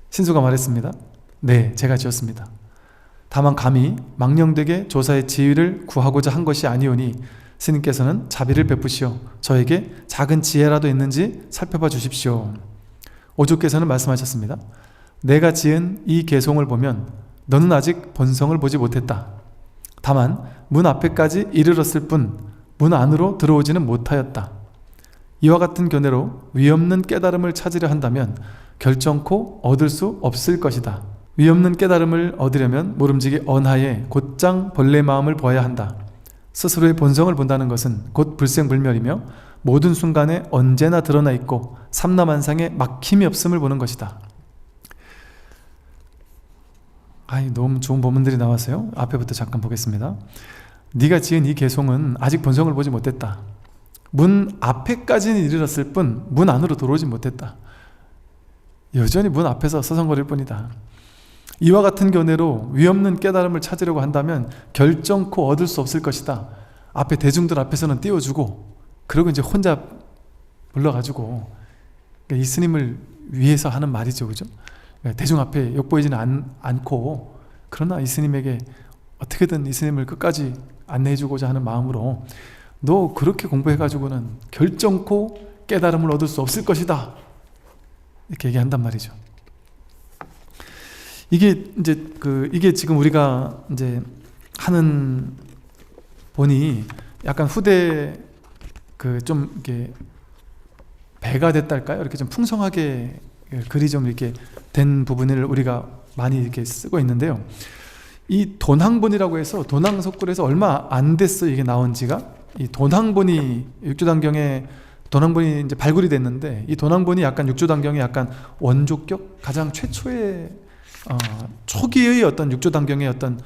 신수가 말했습니다. 네, 제가 지었습니다. 다만 감히 망령되게 조사의 지위를 구하고자 한 것이 아니오니 스님께서는 자비를 베푸시어 저에게 작은 지혜라도 있는지 살펴봐 주십시오. 오조께서는 말씀하셨습니다. 내가 지은 이 개송을 보면 너는 아직 본성을 보지 못했다. 다만 문 앞에까지 이르렀을 뿐 문 안으로 들어오지는 못하였다. 이와 같은 견해로 위없는 깨달음을 찾으려 한다면 결정코 얻을 수 없을 것이다. 위없는 깨달음을 얻으려면 모름지기 언하에 곧장 본래 마음을 보아야 한다. 스스로의 본성을 본다는 것은 곧 불생불멸이며 모든 순간에 언제나 드러나 있고 삼라만상에 막힘이 없음을 보는 것이다. 너무 좋은 본문들이 나왔어요. 앞에부터 잠깐 보겠습니다. 네가 지은 이 개송은 아직 본성을 보지 못했다. 문 앞에까지는 이르렀을 뿐 문 안으로 들어오지 못했다. 여전히 문 앞에서 서성거릴 뿐이다. 이와 같은 견해로 위없는 깨달음을 찾으려고 한다면 결정코 얻을 수 없을 것이다. 앞에 대중들 앞에서는 띄워주고 그리고 이제 혼자 불러가지고 이 스님을 위해서 하는 말이죠, 그죠? 대중 앞에 욕보이지는 않고 그러나 이 스님에게 어떻게든 이 스님을 끝까지 안내해주고자 하는 마음으로 너 그렇게 공부해가지고는 결정코 깨달음을 얻을 수 없을 것이다 이렇게 얘기한단 말이죠. 이게 지금 우리가 이제 하는 본이 약간 후대 좀 이렇게 배가 됐달까요? 이렇게 좀 풍성하게 글이 좀 이렇게 된 부분을 우리가 많이 이렇게 쓰고 있는데요. 이 돈항본이라고 해서 돈항석굴에서 얼마 안 됐어 이게 나온 지가. 이 돈항본이 육조단경에 돈항본이 이제 발굴이 됐는데 이 돈항본이 약간 육조단경의 약간 원조격 가장 최초의 초기의 어떤 육조단경의 어떤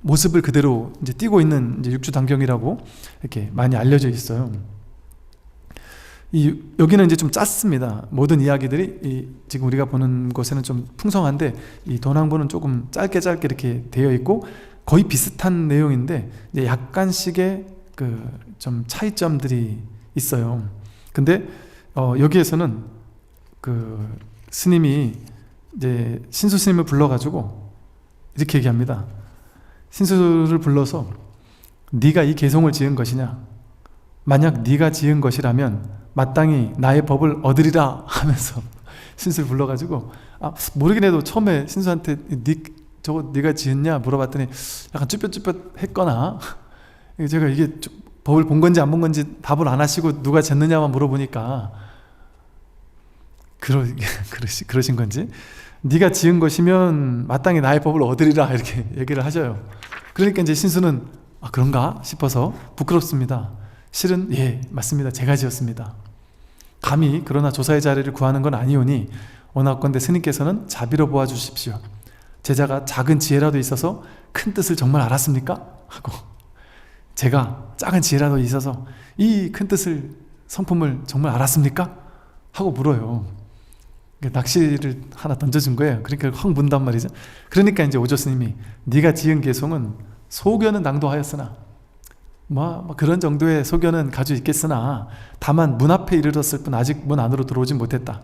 모습을 그대로 이제 띄고 있는 이제 육조단경이라고 이렇게 많이 알려져 있어요. 여기는 이제 좀 짧습니다. 모든 이야기들이 지금 우리가 보는 곳에는 좀 풍성한데 이 돈항본은 조금 짧게 이렇게 되어 있고 거의 비슷한 내용인데 이제 약간씩의 좀 차이점들이 있어요. 근데 여기에서는 스님이 이제 신수 스님을 불러가지고 이렇게 얘기합니다. 신수를 불러서 네가 이 개송을 지은 것이냐? 만약 네가 지은 것이라면 마땅히 나의 법을 얻으리라 하면서 신수를 불러가지고 모르긴 해도 처음에 신수한테 저거 네가 지었냐 물어봤더니 약간 쭈뼛쭈뼛했거나 제가 이게 법을 본 건지 안 본 건지 답을 안 하시고 누가 졌느냐만 물어보니까 그러신 건지 네가 지은 것이면 마땅히 나의 법을 얻으리라 이렇게 얘기를 하셔요. 그러니까 이제 신수는 그런가 싶어서 부끄럽습니다. 실은 예 맞습니다. 제가 지었습니다. 감히 그러나 조사의 자리를 구하는 건 아니오니 원하건대 스님께서는 자비로 보아주십시오. 제자가 작은 지혜라도 있어서 큰 뜻을 정말 알았습니까? 하고 제가 작은 지혜라도 있어서 이 큰 뜻을 성품을 정말 알았습니까? 하고 물어요. 낚시를 하나 던져준 거예요. 그러니까 확 문단 말이죠. 그러니까 이제 오조 스님이 네가 지은 개송은 소견은 낭도하였으나 그런 정도의 소견은 가지고 있겠으나 다만 문 앞에 이르렀을 뿐 아직 문 안으로 들어오진 못했다.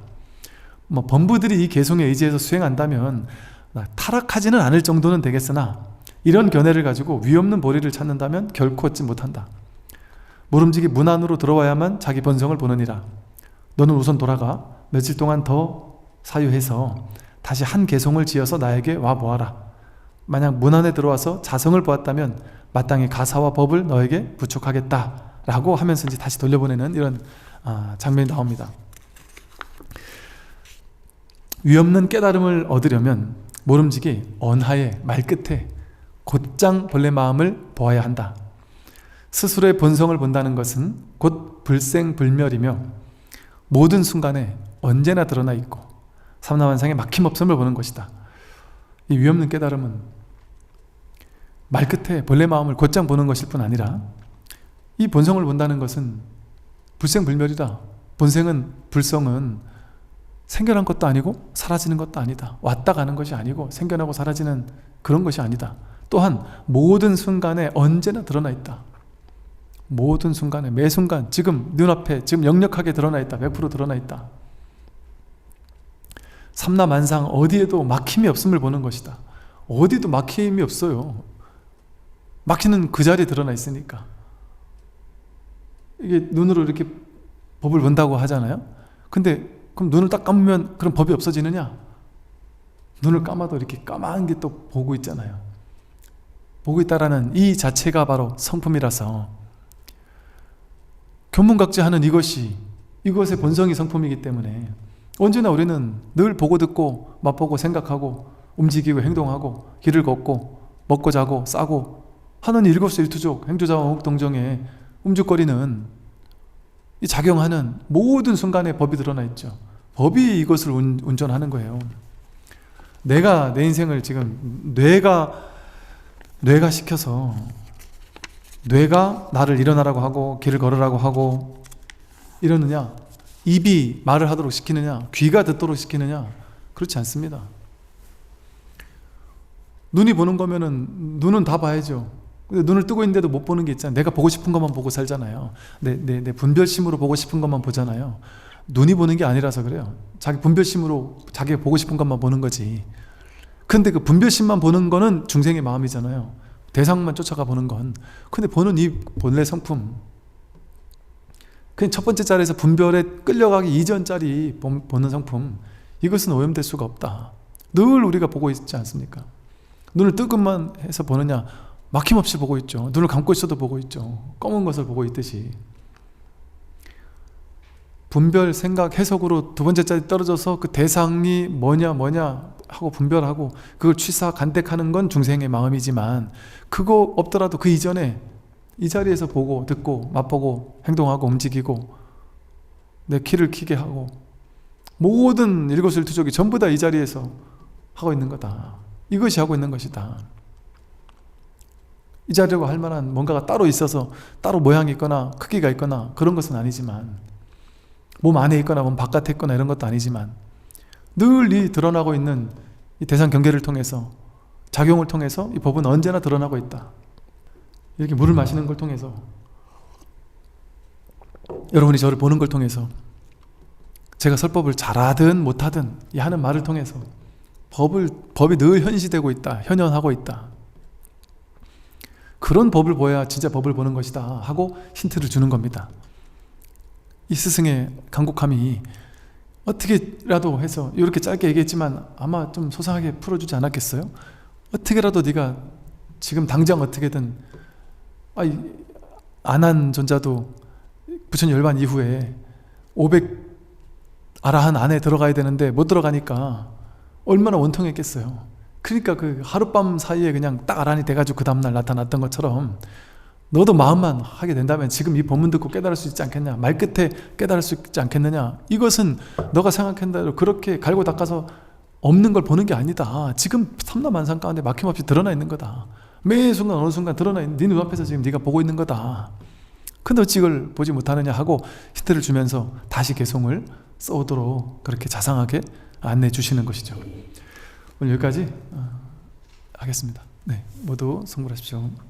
범부들이 이 개송에 의지해서 수행한다면 타락하지는 않을 정도는 되겠으나 이런 견해를 가지고 위없는 보리를 찾는다면 결코 얻지 못한다. 모름지기 문 안으로 들어와야만 자기 본성을 보느니라. 너는 우선 돌아가 며칠 동안 더 사유해서 다시 한 개송을 지어서 나에게 와보아라. 만약 문 안에 들어와서 자성을 보았다면 마땅히 가사와 법을 너에게 부축하겠다 라고 하면서 이제 다시 돌려보내는 이런 장면이 나옵니다. 위없는 깨달음을 얻으려면 모름지기 언하의 말끝에 곧장 본래 마음을 보아야 한다. 스스로의 본성을 본다는 것은 곧 불생불멸이며 모든 순간에 언제나 드러나 있고 삼라만상에 막힘없음을 보는 것이다. 이 위없는 깨달음은 말끝에 본래 마음을 곧장 보는 것일 뿐 아니라 이 본성을 본다는 것은 불생불멸이다. 본생은 불성은 생겨난 것도 아니고 사라지는 것도 아니다. 왔다 가는 것이 아니고 생겨나고 사라지는 그런 것이 아니다. 또한 모든 순간에 언제나 드러나 있다. 모든 순간에 매 순간 지금 눈앞에 지금 역력하게 드러나 있다. 100% 드러나 있다. 삼라만상 어디에도 막힘이 없음을 보는 것이다. 어디도 막힘이 없어요. 막히는 그 자리에 드러나 있으니까. 이게 눈으로 이렇게 법을 본다고 하잖아요. 근데 그럼 눈을 딱 감으면 그럼 법이 없어지느냐? 눈을 감아도 이렇게 까만 게 또 보고 있잖아요. 보고 있다라는 이 자체가 바로 성품이라서 교문각지하는 이것의 본성이 성품이기 때문에 언제나 우리는 늘 보고 듣고 맛보고 생각하고 움직이고 행동하고 길을 걷고 먹고 자고 싸고 하는 일거수일투족 행주자와 원국동정에 움직거리는 이 작용하는 모든 순간에 법이 드러나 있죠. 법이 이것을 운전하는 거예요. 내가 내 인생을 지금 뇌가 시켜서 뇌가 나를 일어나라고 하고 길을 걸으라고 하고 이러느냐, 입이 말을 하도록 시키느냐, 귀가 듣도록 시키느냐, 그렇지 않습니다. 눈이 보는 거면은 눈은 다 봐야죠. 근데 눈을 뜨고 있는데도 못 보는 게 있잖아요. 내가 보고 싶은 것만 보고 살잖아요. 내 분별심으로 보고 싶은 것만 보잖아요. 눈이 보는 게 아니라서 그래요. 자기 분별심으로 자기가 보고 싶은 것만 보는 거지. 근데 그 분별심만 보는 거는 중생의 마음이잖아요. 대상만 쫓아가 보는 건. 근데 보는 이 본래 성품, 그냥 첫 번째 자리에서 분별에 끌려가기 이전짜리 보는 성품, 이것은 오염될 수가 없다. 늘 우리가 보고 있지 않습니까? 눈을 뜨고만 해서 보느냐? 막힘없이 보고 있죠. 눈을 감고 있어도 보고 있죠. 검은 것을 보고 있듯이. 분별, 생각, 해석으로 두 번째 자리 떨어져서 그 대상이 뭐냐 하고 분별하고 그걸 취사, 간택하는 건 중생의 마음이지만, 그거 없더라도 그 이전에 이 자리에서 보고 듣고 맛보고 행동하고 움직이고 내 키를 키게 하고 모든 일거수일투족이 전부 다 이 자리에서 하고 있는 거다. 이것이 하고 있는 것이다. 이 자리라고 할 만한 뭔가가 따로 있어서 따로 모양이 있거나 크기가 있거나 그런 것은 아니지만, 몸 안에 있거나 몸 바깥에 있거나 이런 것도 아니지만, 늘 이 드러나고 있는 이 대상 경계를 통해서, 작용을 통해서 이 법은 언제나 드러나고 있다. 이렇게 물을 마시는 걸 통해서, 여러분이 저를 보는 걸 통해서, 제가 설법을 잘하든 못하든 이 하는 말을 통해서 법이 늘 현시되고 있다, 현현하고 있다. 그런 법을 보여야 진짜 법을 보는 것이다 하고 힌트를 주는 겁니다. 이 스승의 간곡함이 어떻게라도 해서, 이렇게 짧게 얘기했지만 아마 좀 소상하게 풀어주지 않았겠어요? 어떻게라도 네가 지금 당장 어떻게든, 안한 존자도 부처님 열반 이후에 500 아라한 안에 들어가야 되는데 못 들어가니까 얼마나 원통했겠어요. 그러니까 그 하룻밤 사이에 그냥 딱 아란이 돼가지고 그 다음날 나타났던 것처럼, 너도 마음만 하게 된다면 지금 이 법문 듣고 깨달을 수 있지 않겠냐, 말끝에 깨달을 수 있지 않겠느냐. 이것은 너가 생각한 대로 그렇게 갈고 닦아서 없는 걸 보는 게 아니다. 지금 삼라만상 가운데 막힘없이 드러나 있는 거다. 매 순간 어느 순간 드러나 있는 네 눈앞에서 지금 네가 보고 있는 거다. 근데 어찌 이걸 보지 못하느냐 하고 힌트를 주면서 다시 개송을 써오도록 그렇게 자상하게 안내해 주시는 것이죠. 오늘 여기까지 하겠습니다. 네, 모두 성불하십시오.